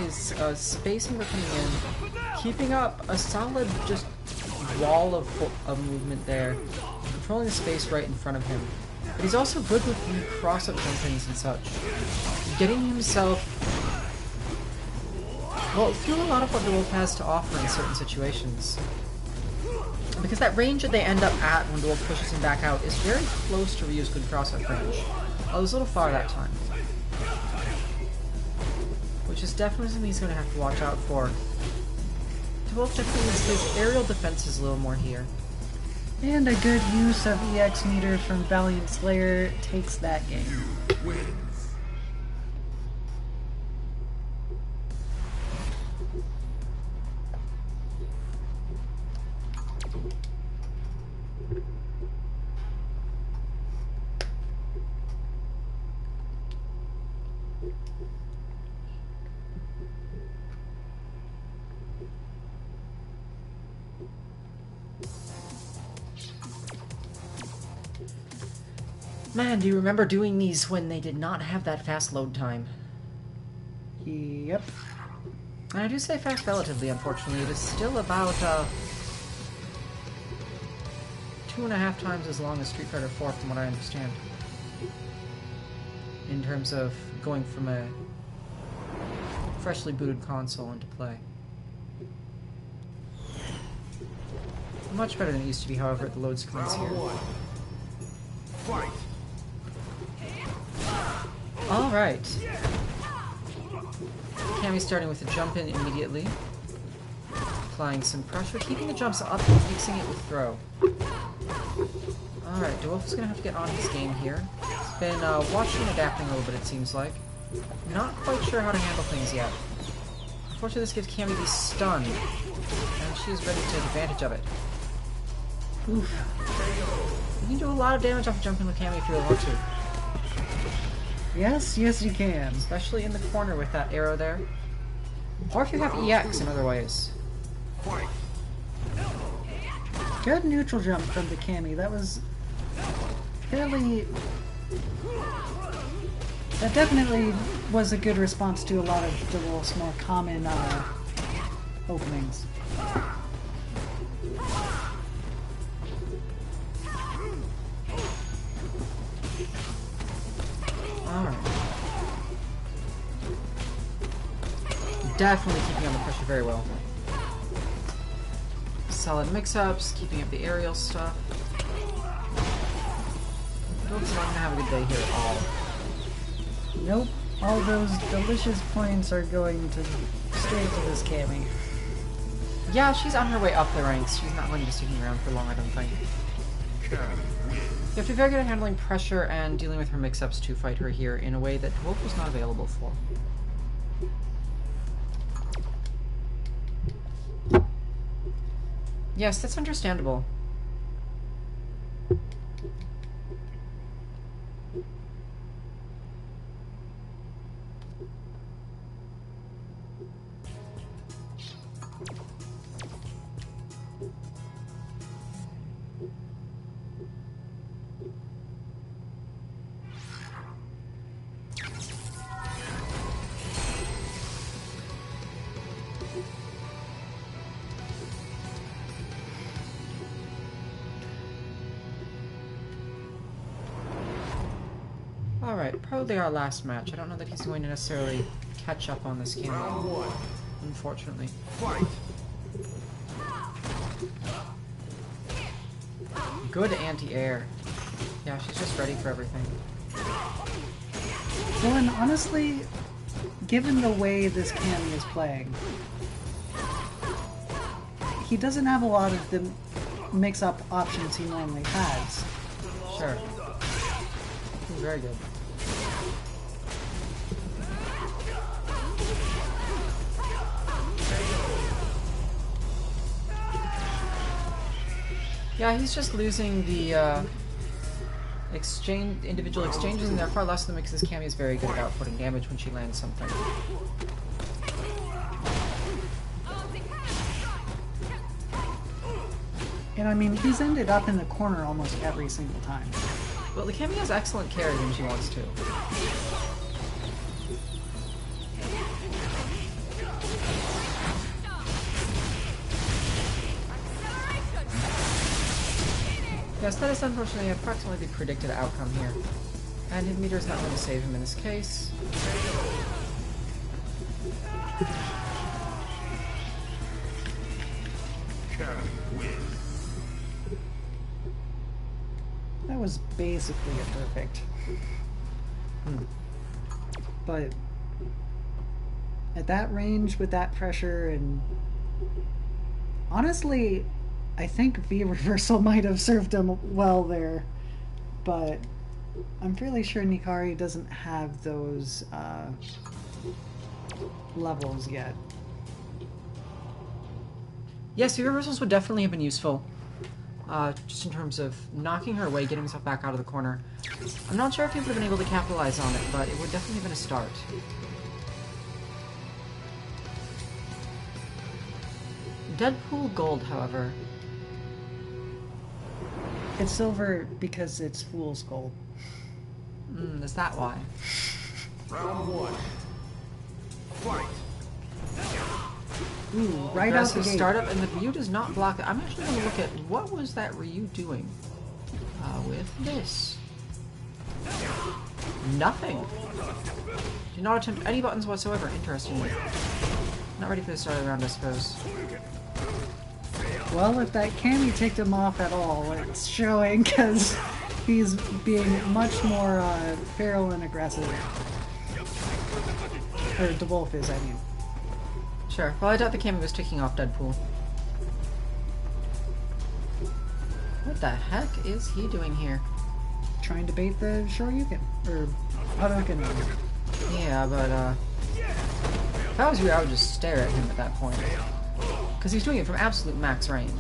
is spacing her coming in, keeping up a solid just wall of movement there, controlling the space right in front of him. But he's also good with the cross-up jumpings and such. Getting himself, well, through a lot of what the Wolf has to offer in certain situations. Because that range that they end up at when the Wolf pushes him back out is very close to Ryu's good cross-up range. I was a little far that time. Which is definitely something he's going to have to watch out for. The Wolf definitely needs his aerial defenses a little more here. And a good use of EX meter from Valiant Slayer takes that game. Wins. Man, do you remember doing these when they did not have that fast load time? Yep. And I do say fast relatively, unfortunately. It is still about 2.5 times as long as Street Fighter 4 from what I understand. In terms of going from a freshly booted console into play. Much better than it used to be, however, at the load screens here. Fight. Alright. Cammy's starting with a jump in immediately. Applying some pressure, keeping the jumps up and mixing it with throw. Alright, DeWolf is going to have to get on his game here. He's been watching and adapting a little bit, it seems like. Not quite sure how to handle things yet. Unfortunately, this gives Cammy the stun, and she is ready to take advantage of it. Oof. You can do a lot of damage off of jumping with Cammy if you really want to. Yes, yes you can. Especially in the corner with that arrow there. Or if you have EX in other ways. Fight. Good neutral jump from the Cammy. That was fairly... That definitely was a good response to a lot of DeWolf's more common openings. Alright. Definitely keeping on the pressure very well. Solid mix-ups, keeping up the aerial stuff. Looks not gonna have a good day here at all. Nope. All those delicious points are going to straight to this Cammy. Yeah, she's on her way up the ranks. She's not going to be sticking around for long, I don't think. You have to be very good at handling pressure and dealing with her mix-ups to fight her here in a way that Wolf was not available for. Yes, that's understandable. Alright, probably our last match. I don't know that he's going to necessarily catch up on this game, unfortunately. Fight. Good anti-air. Yeah, she's just ready for everything. Well, and honestly, given the way this Cammy is playing, he doesn't have a lot of the mix-up options he normally has. Sure. He's very good. Yeah, he's just losing the individual exchanges, and they're far less than because Cammy is very good about putting damage when she lands something. And I mean, he's ended up in the corner almost every single time. Well, the Cammy has excellent carry when she wants to. Yes, that is unfortunately approximately the predicted outcome here. And Hidmeter is not going to save him in this case. That was basically a perfect. But at that range with that pressure, and honestly, I think V reversal might have served him well there, but I'm fairly sure Nikari doesn't have those levels yet. Yes, the reversals would definitely have been useful. Just in terms of knocking her away, getting herself back out of the corner. I'm not sure if he would have been able to capitalize on it, but it would definitely have been a start. Deadpool Gold, however. It's silver because it's fool's gold. Is that why? Round one. Fight. Ooh, right out the Aggressive gate. startup, and the Ryu does not block it. I'm actually going to look at what was that Ryu doing with this. Nothing. Did not attempt any buttons whatsoever. Interestingly. Not ready for the start of the round, I suppose. Well, if that Cammy ticked him off at all, it's showing because he's being much more feral and aggressive. Or DeWolf is, I mean. Sure. Well, I doubt the camera was ticking off Deadpool. What the heck is he doing here? Trying to bait the Shoryuken. Or Hadouken. Yeah, but, if I was you, I would just stare at him at that point. Because he's doing it from absolute max range.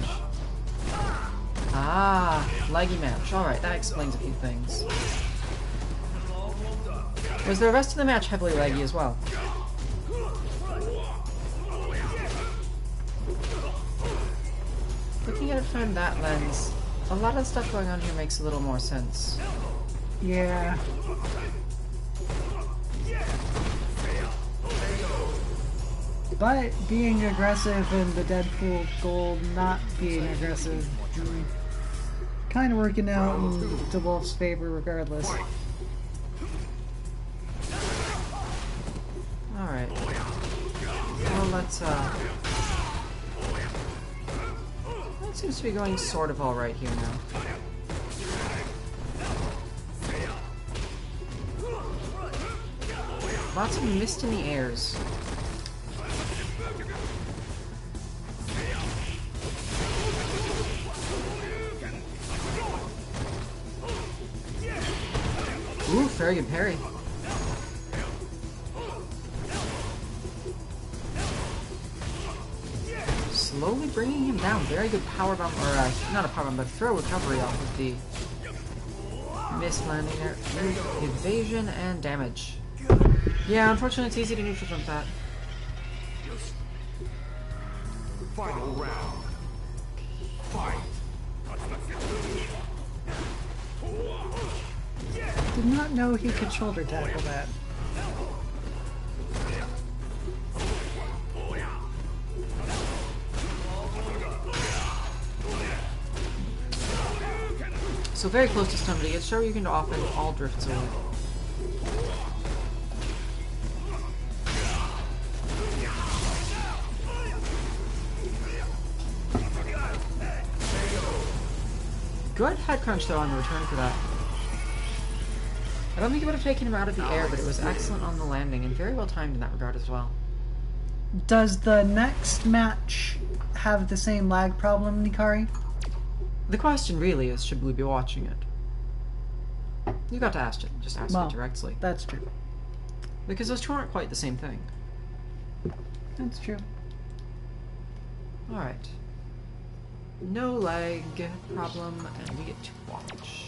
Ah, leggy match. Alright, that explains a few things. Was the rest of the match heavily leggy as well? Looking at it from that lens, a lot of stuff going on here makes a little more sense. Yeah. But being aggressive and the Deadpool Gold not being aggressive, kind of working out in DeWolf's favor regardless. Alright. Well, let's, that seems to be going sort of alright here now. Lots of mist in the airs. Ooh, very good parry. Slowly bringing him down. Very good power bomb, or not a power bomb, but throw recovery off of the missed landing there. Evasion and damage. Yeah, unfortunately it's easy to neutral jump that. Final round. Fight. Did not know he could shoulder tackle that. So very close to stun, but he gets Shoryuken to off and all drifts away. Good head crunch though on the return for that. I don't think it would have taken him out of the air, but it was excellent on the landing and very well timed in that regard as well. Does the next match have the same lag problem, Nikari? The question really is, should we be watching it? You got to ask it. Just ask Well, it directly. That's true. Because those two aren't quite the same thing. That's true. Alright. No lag problem, and we get to watch.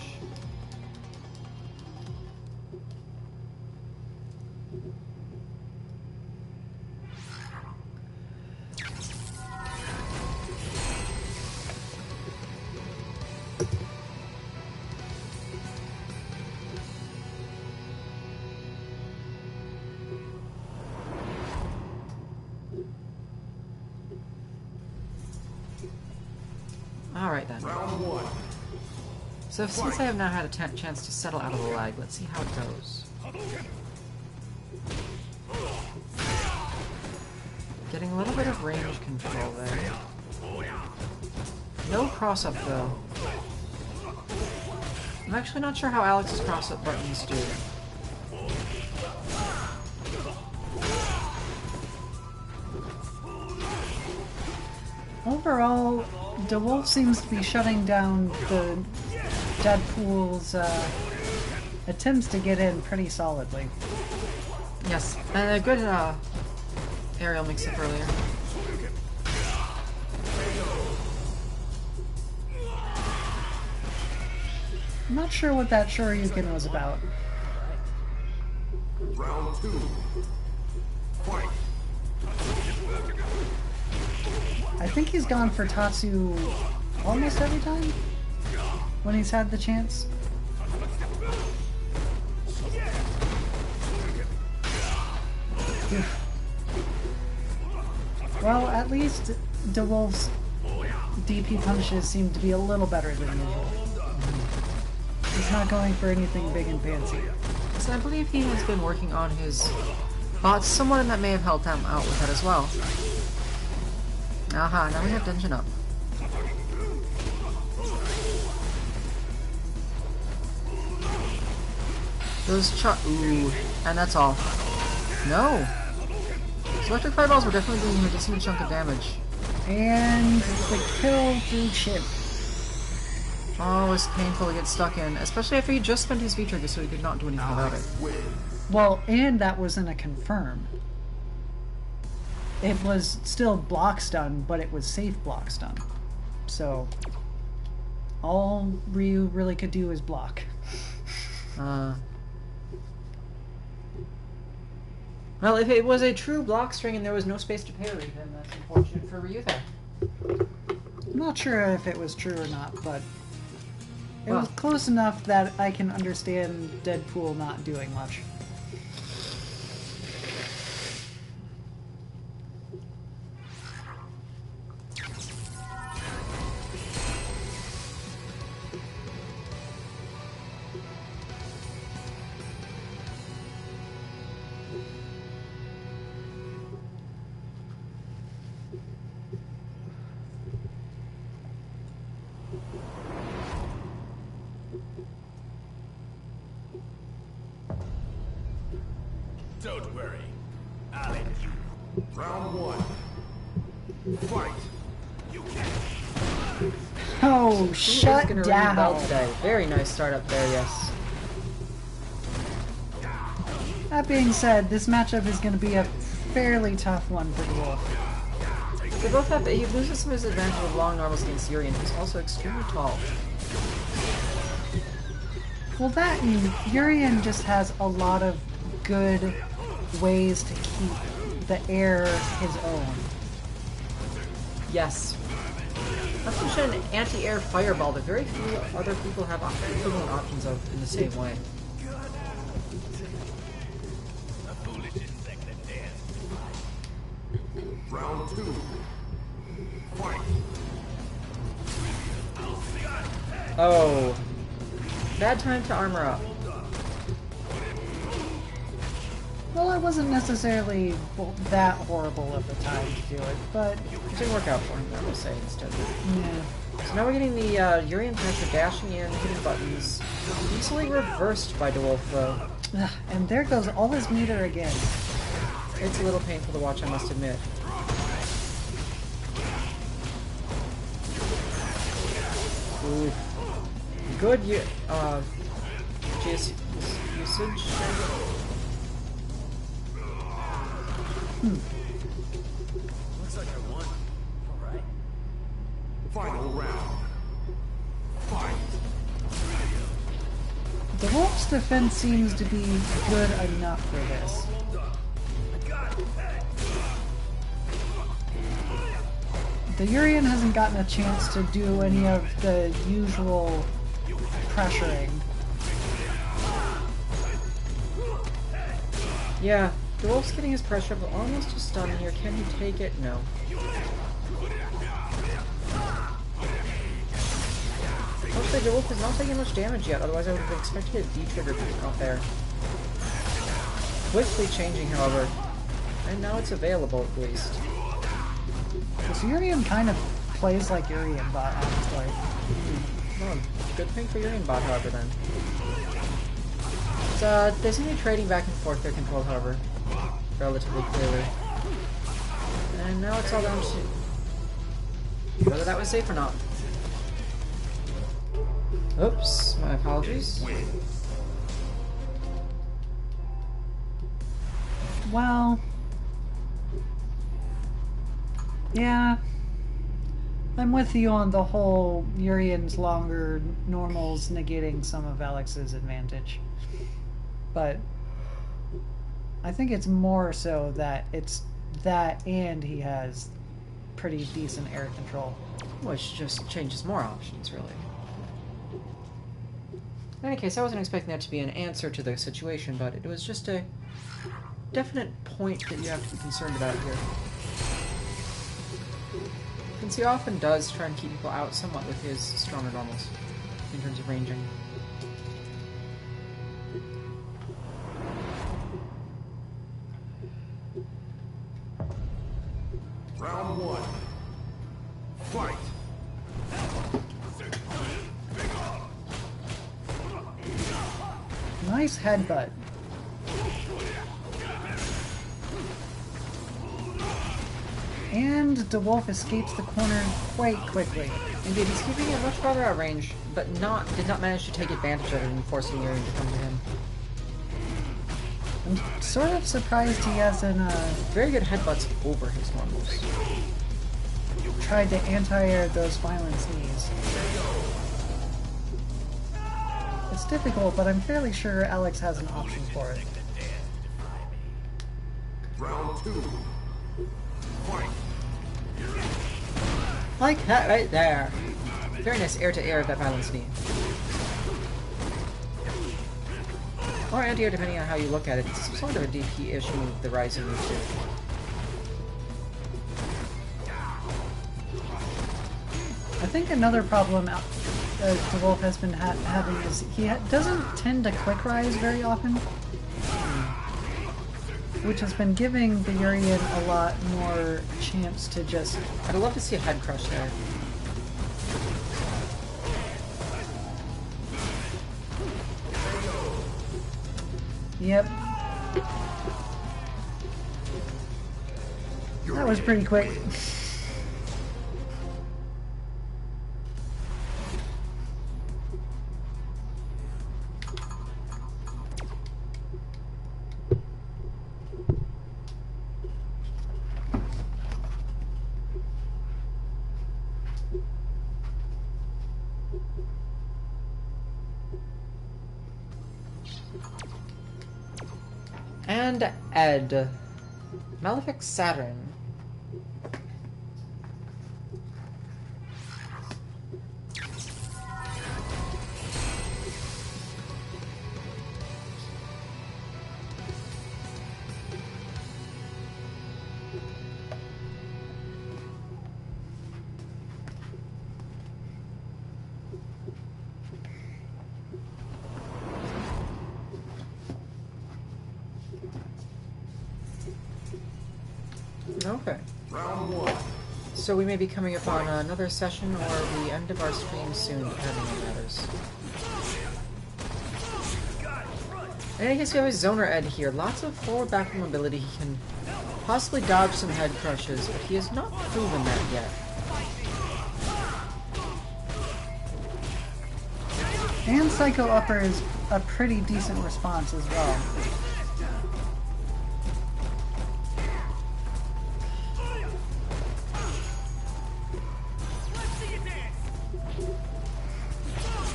Alright then. Round one. So since I have now had a chance to settle out of the lag, let's see how it goes. Getting a little bit of range control there. No cross-up though. I'm actually not sure how Alex's cross-up buttons do. Overall, DeWolf seems to be shutting down the Deadpool's attempts to get in pretty solidly. Yes, and a good aerial mix-up earlier. I'm not sure what that Shoryuken was about. Round 2. Fight. I think he's gone for Tatsu almost every time when he's had the chance. Well, at least DeWolf's DP punishes seem to be a little better than usual. He's not going for anything big and fancy. So I believe he has been working on his bots. Someone that may have helped him out with that as well. Aha, now we have dungeon up. Those ooh, and that's all. No! So electric fireballs were definitely doing a decent chunk of damage. And the kill through chip. Oh, it's painful to get stuck in, especially after he just spent his V-trigger, so he could not do anything about it. Well, and that wasn't a confirm. It was still block stun, but it was safe block stun. So, all Ryu really could do is block. Well, if it was a true block string and there was no space to parry, then that's unfortunate for Ryu there. I'm not sure if it was true or not, but it Well. was close enough that I can understand Deadpool not doing much. Don't worry. I'll end you. Round 1. Fight. You can't. Oh, He is shut gonna ring the bell down! today. Very nice start up there, yes. That being said, this matchup is going to be a fairly tough one for DeWolf. They both have. He loses some of his advantage of long normals against Urien, who's also extremely tall. Well, that and Urien just has a lot of good ways to keep the air his own. Yes. Not to mention an anti-air fireball that very few other people have equivalent options of in the same way. Round 2. Fight. Oh. Bad time to armor up. Well, it wasn't necessarily that horrible of the time to do it, but It didn't work out for him, I will say, instead. yeah. So now we're getting the Urien pressure dashing in, hitting buttons. Easily reversed by DeWolf, though. Ugh, and there goes all his meter again. It's a little painful to watch, I must admit. Ooh. Good usage. Looks like I won. Alright. Final round. Fight. The Wolf's defense seems to be good enough for this. The Urien hasn't gotten a chance to do any of the usual pressuring. Yeah, DeWolf's getting his pressure up almost to stun here. Can he take it? No. Oh, Actually, the wolf is not taking much damage yet, otherwise I would have expected a D-trigger to come out there. Swiftly changing, however. And now it's available, at least. This Urian kind of plays like Urian bot, honestly. Well, good thing for Urian bot, however, then. They seem to be trading back and forth their control, however. Relatively clearly. And now it's all down to whether that was safe or not. Oops, my apologies. Well... yeah... I'm with you on the whole Urian's longer normals negating some of Alex's advantage. But I think it's more so that it's that and he has pretty decent air control. Which just changes more options, really. In any case, I wasn't expecting that to be an answer to the situation, but it was just a definite point that you have to be concerned about here. Since he often does try and keep people out somewhat with his stronger normals, in terms of ranging. Round 1. Fight! Nice headbutt. And the wolf escapes the corner quite quickly. Indeed, he's keeping it much farther out range, but did not manage to take advantage of it and forcing Urian to come to him. I'm sort of surprised he hasn't Very good headbutts over his normals. tried to anti-air those violent sneeze. It's difficult, but I'm fairly sure Alex has an option for it. Round 2. Fight! Like that right there. Very nice air-to-air of that violent sneeze. Or anti-air, depending on how you look at it. It's sort of a DP-ish move, the rising move too. I think another problem the wolf has been having is he doesn't tend to quick rise very often, which has been giving the Urian a lot more chance to just... I'd love to see a head crush there. Yep. That was pretty quick. And Ed. Malefic Saturn. Okay. Round 1. So we may be coming upon another session or the end of our stream soon, depending on matters. In any case, we have a Zoner Ed here. Lots of forward backward mobility. He can possibly dodge some head crushes, but he has not proven that yet. And Psycho Upper is a pretty decent response as well.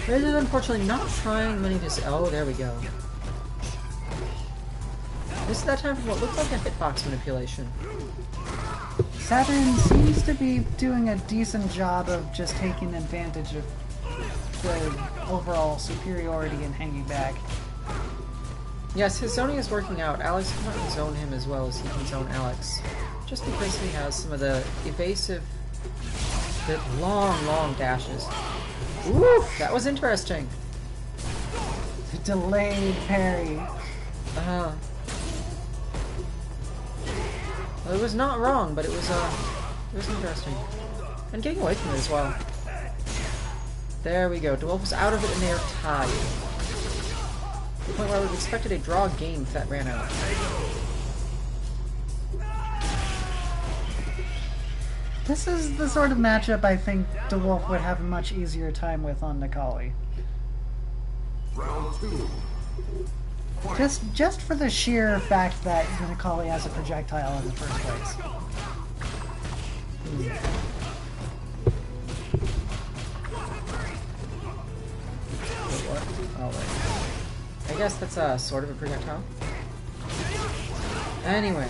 Red is unfortunately not trying many of his... Oh, there we go. This is that time for what looks like a hitbox manipulation. Saturn seems to be doing a decent job of just taking advantage of the overall superiority and hanging back. Yes, his zoning is working out. Alex cannot zone him as well as he can zone Alex. Just because he has some of the evasive, long dashes. Oof, that was interesting. Delayed parry. Well, it was not wrong, but it was interesting. And getting away from it as well. There we go. DeWolf is out of it and they are tied. To the point where I would have expected a draw game if that ran out. This is the sort of matchup I think DeWolf would have a much easier time with on Necalli. Round 2. Just for the sheer fact that Necalli has a projectile in the first place. Oh, wait. I guess that's sort of a projectile. Anyway.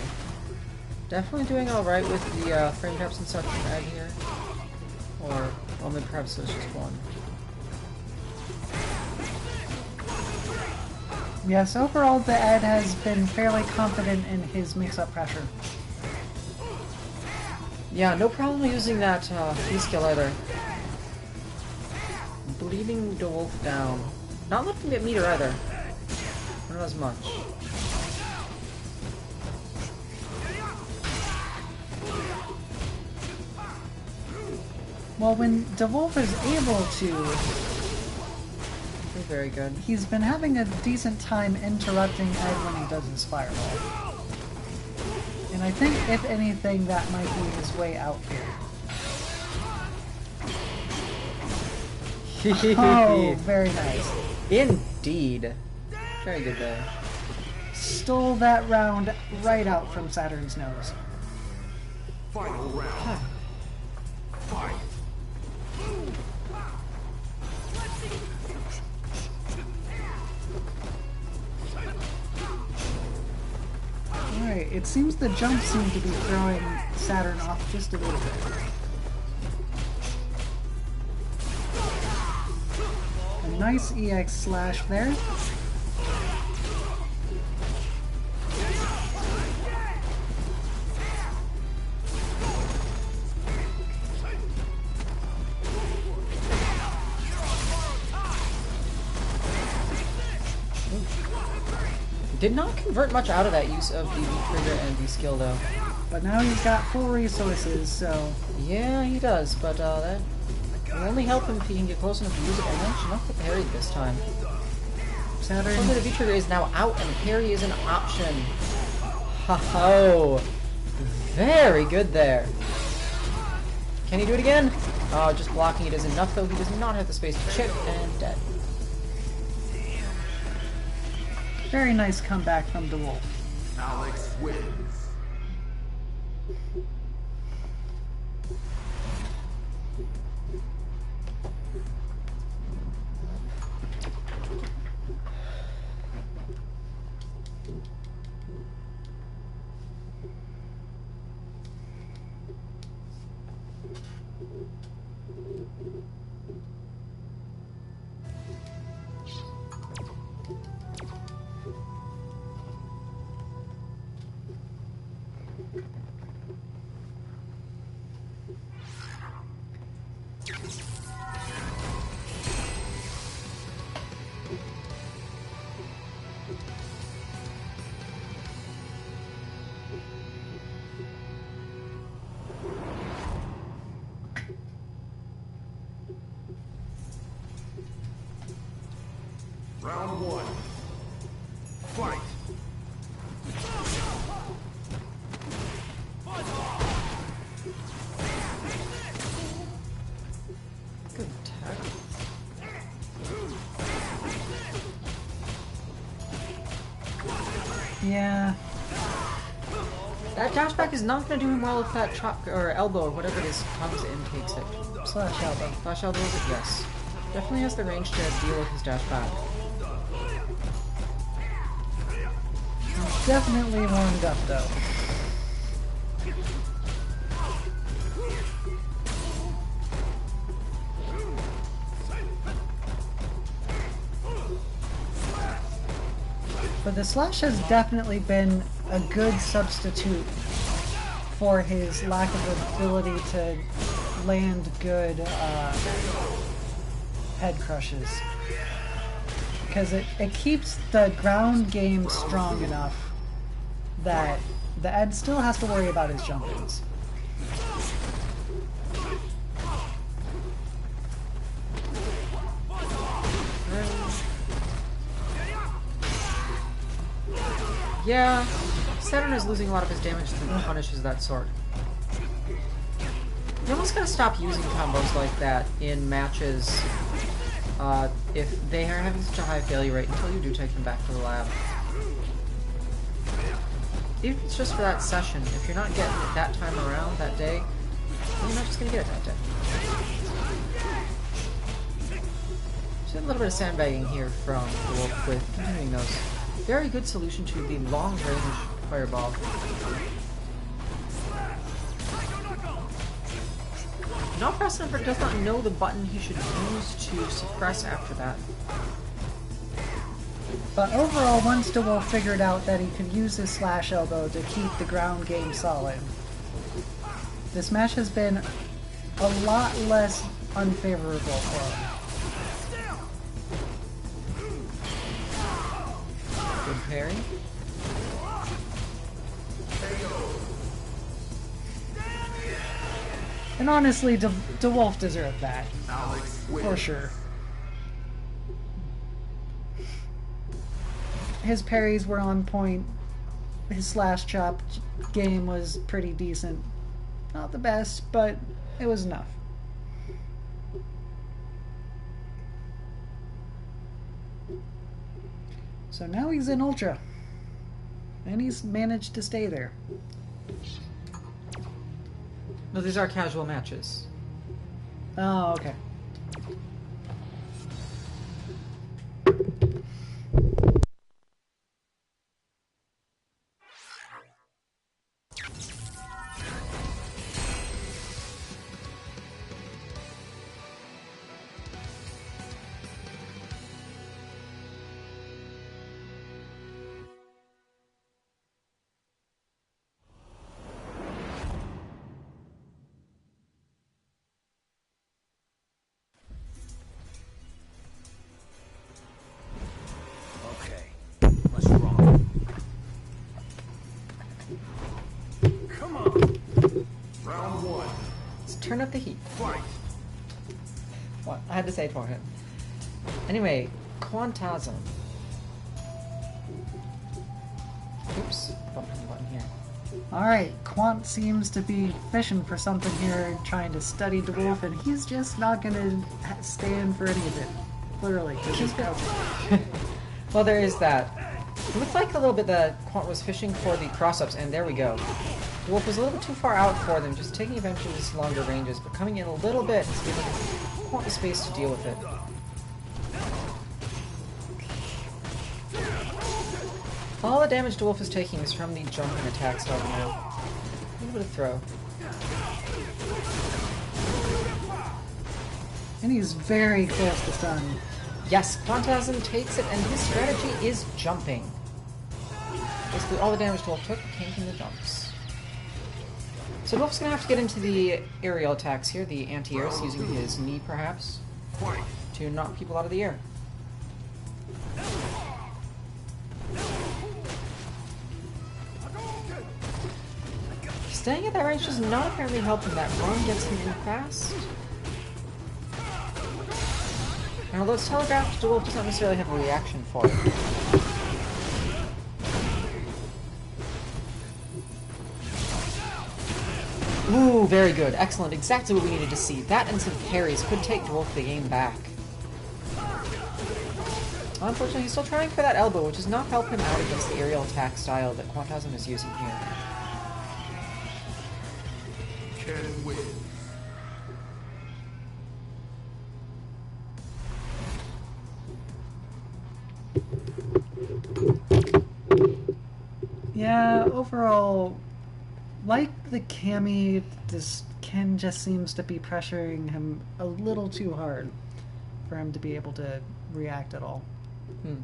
Definitely doing alright with the frame drops and stuff from Ed here. Or, well, maybe perhaps it was just one. Yes, overall the Ed has been fairly confident in his mix-up pressure. Yeah, no problem using that B-skill either. Bleeding DeWolf down. Not letting him get meter either. Not as much. Well, when DeWolf is able to, Very good. he's been having a decent time interrupting Ed when he does his fireball. And I think, if anything, that might be his way out here. Oh, very nice. Indeed. Very good there. Stole that round right out from Saturn's nose. Final round. Fight. Alright, it seems the jumps seem to be throwing Saturn off just a little bit. A nice EX slash there. Did not convert much out of that use of the V-trigger and V-skill though. But now he's got full resources, so... Yeah, he does, but that will only help him if he can get close enough to use it. And actually not get parried this time. Saturn... So the V-trigger is now out and parry is an option. Ho-ho! Very good there. Can he do it again? Oh, just blocking it is enough though. He does not have the space to chip and dead. Very nice comeback from DeWolf. Alex wins. Round 1. Fight. Good attack. Yeah. That dashback is not going to do him well if that chop or elbow or whatever it is comes and takes it. Slash elbow. Flash elbow is it? Yes. Definitely has the range to deal with his dashback. Definitely warmed up, though. But the slash has definitely been a good substitute for his lack of ability to land good head crushes. Because it keeps the ground game strong enough that the Ed still has to worry about his jump-ins. Yeah, Saturn is losing a lot of his damage to punishes that sword. You almost gotta stop using combos like that in matches if they are having such a high failure rate until you do take them back to the lab. Even if it's just for that session, if you're not getting it that time around, that day, then you're not just gonna get it that day. Just a little bit of sandbagging here from the Wolf with continuing those. Very good solution to the long-range fireball. Now Prestonford does not know the button he should use to suppress after that. But overall, once DeWolf figured out that he could use his slash elbow to keep the ground game solid, this match has been a lot less unfavorable for him. Good parry. And honestly, DeWolf deserved that. For sure. His parries were on point. His slash chop game was pretty decent. Not the best, but it was enough. So now he's in Ultra. And he's managed to stay there. No, these are casual matches. Oh, okay. Okay. What's wrong? Come on. Round one. Let's turn up the heat. Fight. What? I had to say it for him. Anyway, Quantasm. Oops, bumping the button here. Alright, Quant seems to be fishing for something here, trying to study DeWolf, and he's just not gonna stand for any of it. Literally, he's just crouching. Well, there is that. It looked like a little bit that Quant was fishing for the cross-ups, and there we go. The Wolf was a little bit too far out for them, just taking advantage of his longer ranges, but coming in a little bit and giving Quant the space to deal with it. All the damage DeWolf is taking is from the jump and attack starting now. A little bit of throw. And he's very close to stun. Yes, Quantasm takes it, and his strategy is jumping. Basically, all the damage DeWolf took came from the jumps. So DeWolf's going to have to get into the aerial attacks here, the anti-airs, using his knee, perhaps, to knock people out of the air. Staying at that range does not apparently help him. That run gets him in fast. And although it's telegraphed, DeWolf does not necessarily have a reaction for it. Ooh, very good. Excellent. Exactly what we needed to see. That and some parries could take DeWolf the game back. Unfortunately, he's still trying for that elbow, which does not help him out against the aerial attack style that Quantasm is using here. Ken wins. Yeah, overall, like the Cammy, this Ken just seems to be pressuring him a little too hard for him to be able to react at all. Hmm.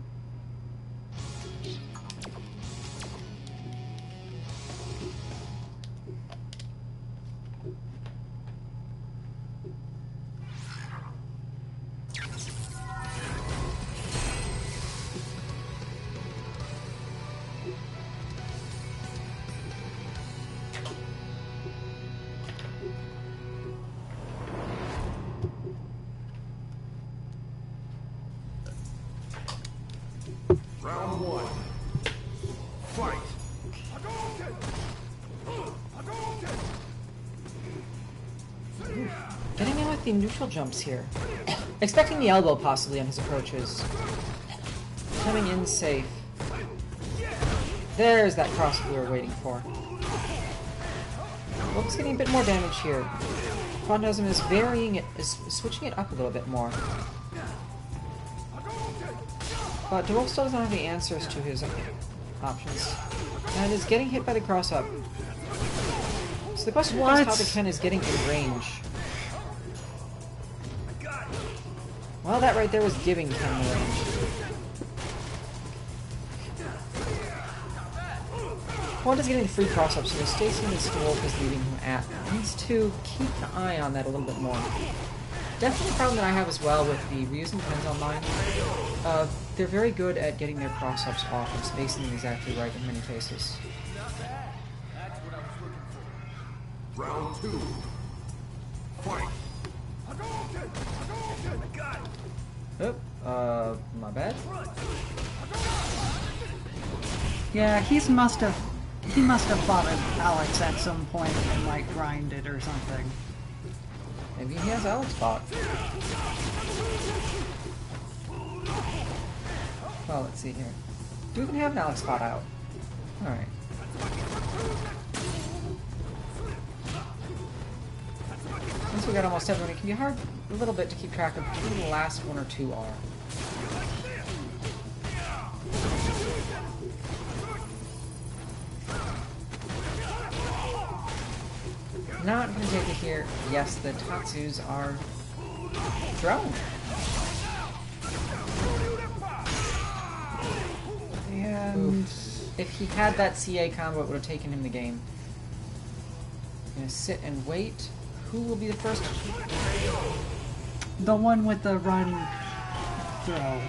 the neutral jumps here. Expecting the elbow possibly on his approaches. Coming in safe. There's that cross we were waiting for. Wolf's getting a bit more damage here. Phantasm is varying it, is switching it up a little bit more. But DeWolf still doesn't have the answers to his options. And is getting hit by the cross-up. So the question is how the Ken is getting in range. Well, that right there was giving Ken the range. Honda's getting the free cross-up, so the Stacy and DeWolf is leaving him at. Needs to keep an eye on that a little bit more. Definitely a problem that I have as well with the Ryu's and Kens online. They're very good at getting their cross-ups off and spacing them exactly right in many cases. Round 2. Fight. Oh, my bad. Yeah, he must have fought Alex at some point and like grinded or something. Maybe he has Alex bot. Well, let's see here. Do we even have an Alex bot out? Alright. Since we got almost everyone, it can be hard a little bit to keep track of who the last one or two are. Not going to take it here. Yes, the Tatsus are thrown. And if he had that CA combo, it would have taken him the game. Gonna sit and wait. Who will be the first? the one with the run throw.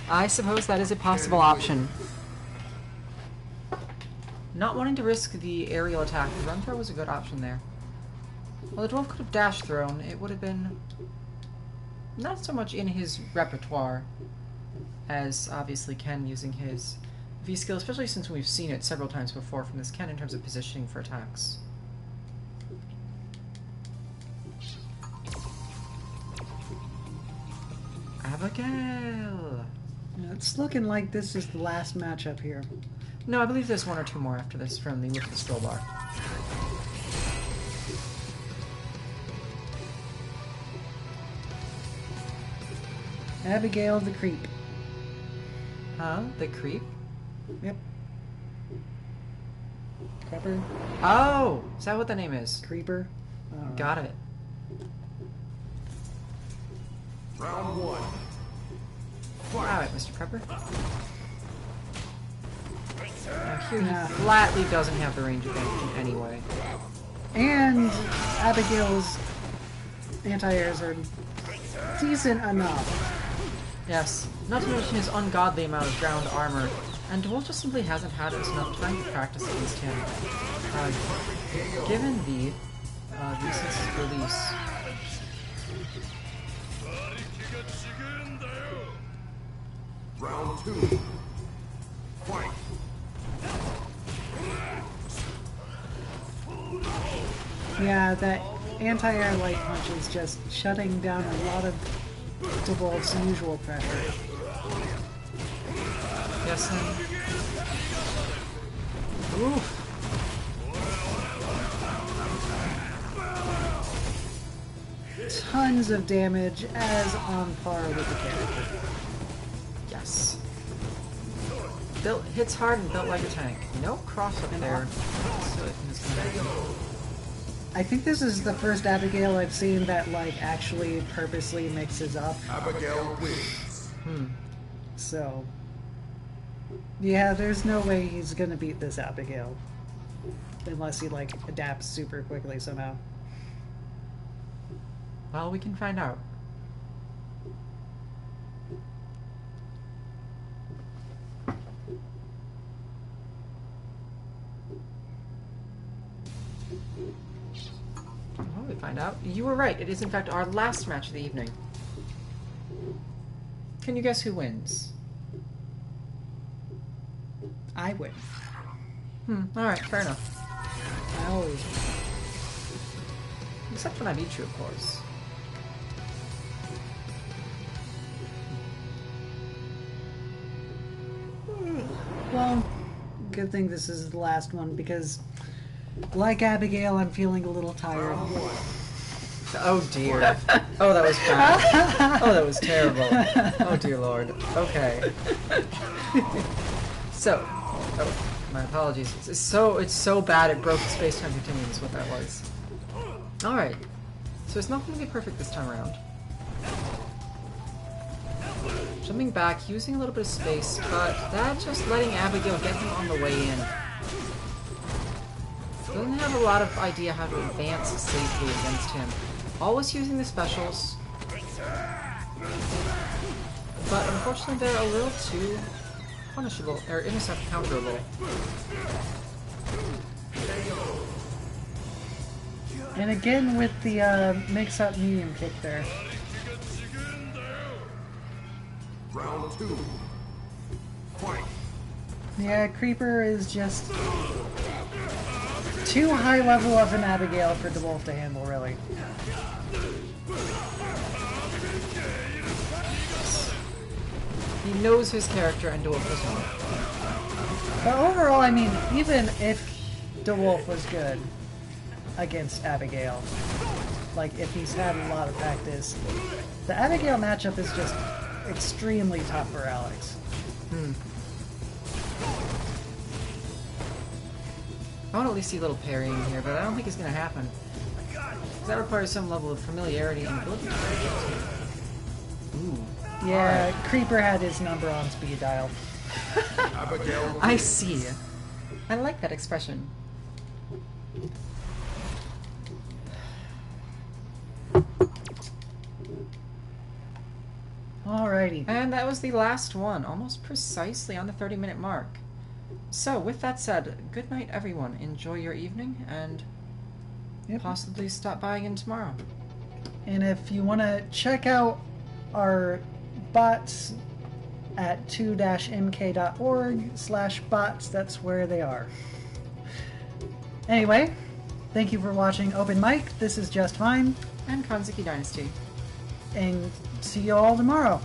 I suppose that is a possible option. Not wanting to risk the aerial attack, the run throw was a good option there. Well, the dwarf could have dash thrown. It would have been not so much in his repertoire as obviously Ken using his V skill, especially since we've seen it several times before from this Ken in terms of positioning for attacks. Abigail! It's looking like this is the last matchup here. No, I believe there's one or two more after this from the Lift the Scroll Bar. Abigail the Creep. Huh? The Creep? Yep. Creeper? Oh! Is that what the name is? Creeper? I don't know. Got it. Round 1. Alright, Mr. Prepper. Now here he Yeah. flatly doesn't have the range advantage in any way. And Abigail's anti-airs are decent enough. Yes, not to mention his ungodly amount of ground armor, and DeWolf just simply hasn't had enough time to practice against him. Given the recent release. Round 2. Fight. Yeah, that anti-air light punch is just shutting down a lot of DeWolf's usual pressure. Yes, and... Oof. Tons of damage as on par with the character. Yes. Built hits hard and built like a tank. No cross up there. I think this is the first Abigail I've seen that like actually purposely mixes up. Abigail wins. So yeah, there's no way he's gonna beat this Abigail. Unless he like adapts super quickly somehow. Well, we can find out. Well, we find out. You were right. It is, in fact, our last match of the evening. Can you guess who wins? I win. Alright, fair enough. I always win. Except when I beat you, of course. good thing this is the last one because, like Abigail, I'm feeling a little tired. Oh dear. Oh, that was bad. Oh, that was terrible. Oh dear lord. Okay. So, oh, my apologies. It's so bad it broke the space-time continuum is what that was. Alright. So it's not going to be perfect this time around. Jumping back, using a little bit of space, but that just letting Abigail get him on the way in. Doesn't have a lot of idea how to advance safely against him. Always using the specials. But unfortunately they're a little too punishable, or intercept counterable. And again with the mix-up medium kick there. Round 2. Fight. Yeah, Creeper is just too high level of an Abigail for DeWolf to handle, really. He knows his character and DeWolf does not. But overall, I mean, even if DeWolf was good against Abigail, like if he's had a lot of practice, the Abigail matchup is just extremely tough for Alex. I want to at least see a little parrying here, but I don't think it's going to happen. That requires some level of familiarity and ability. Ooh. Yeah, Creeper had his number on speed dial. Abigail. I see. I like that expression. Alrighty. And that was the last one, almost precisely on the 30-minute mark. So, with that said, good night everyone. Enjoy your evening, and Yep. possibly stop by again tomorrow. And if you want to check out our bots at 2-mk.org/bots, that's where they are. Anyway, thank you for watching Open Mic. This is Just Fine, And Kanzuki Dynasty. and see you all tomorrow.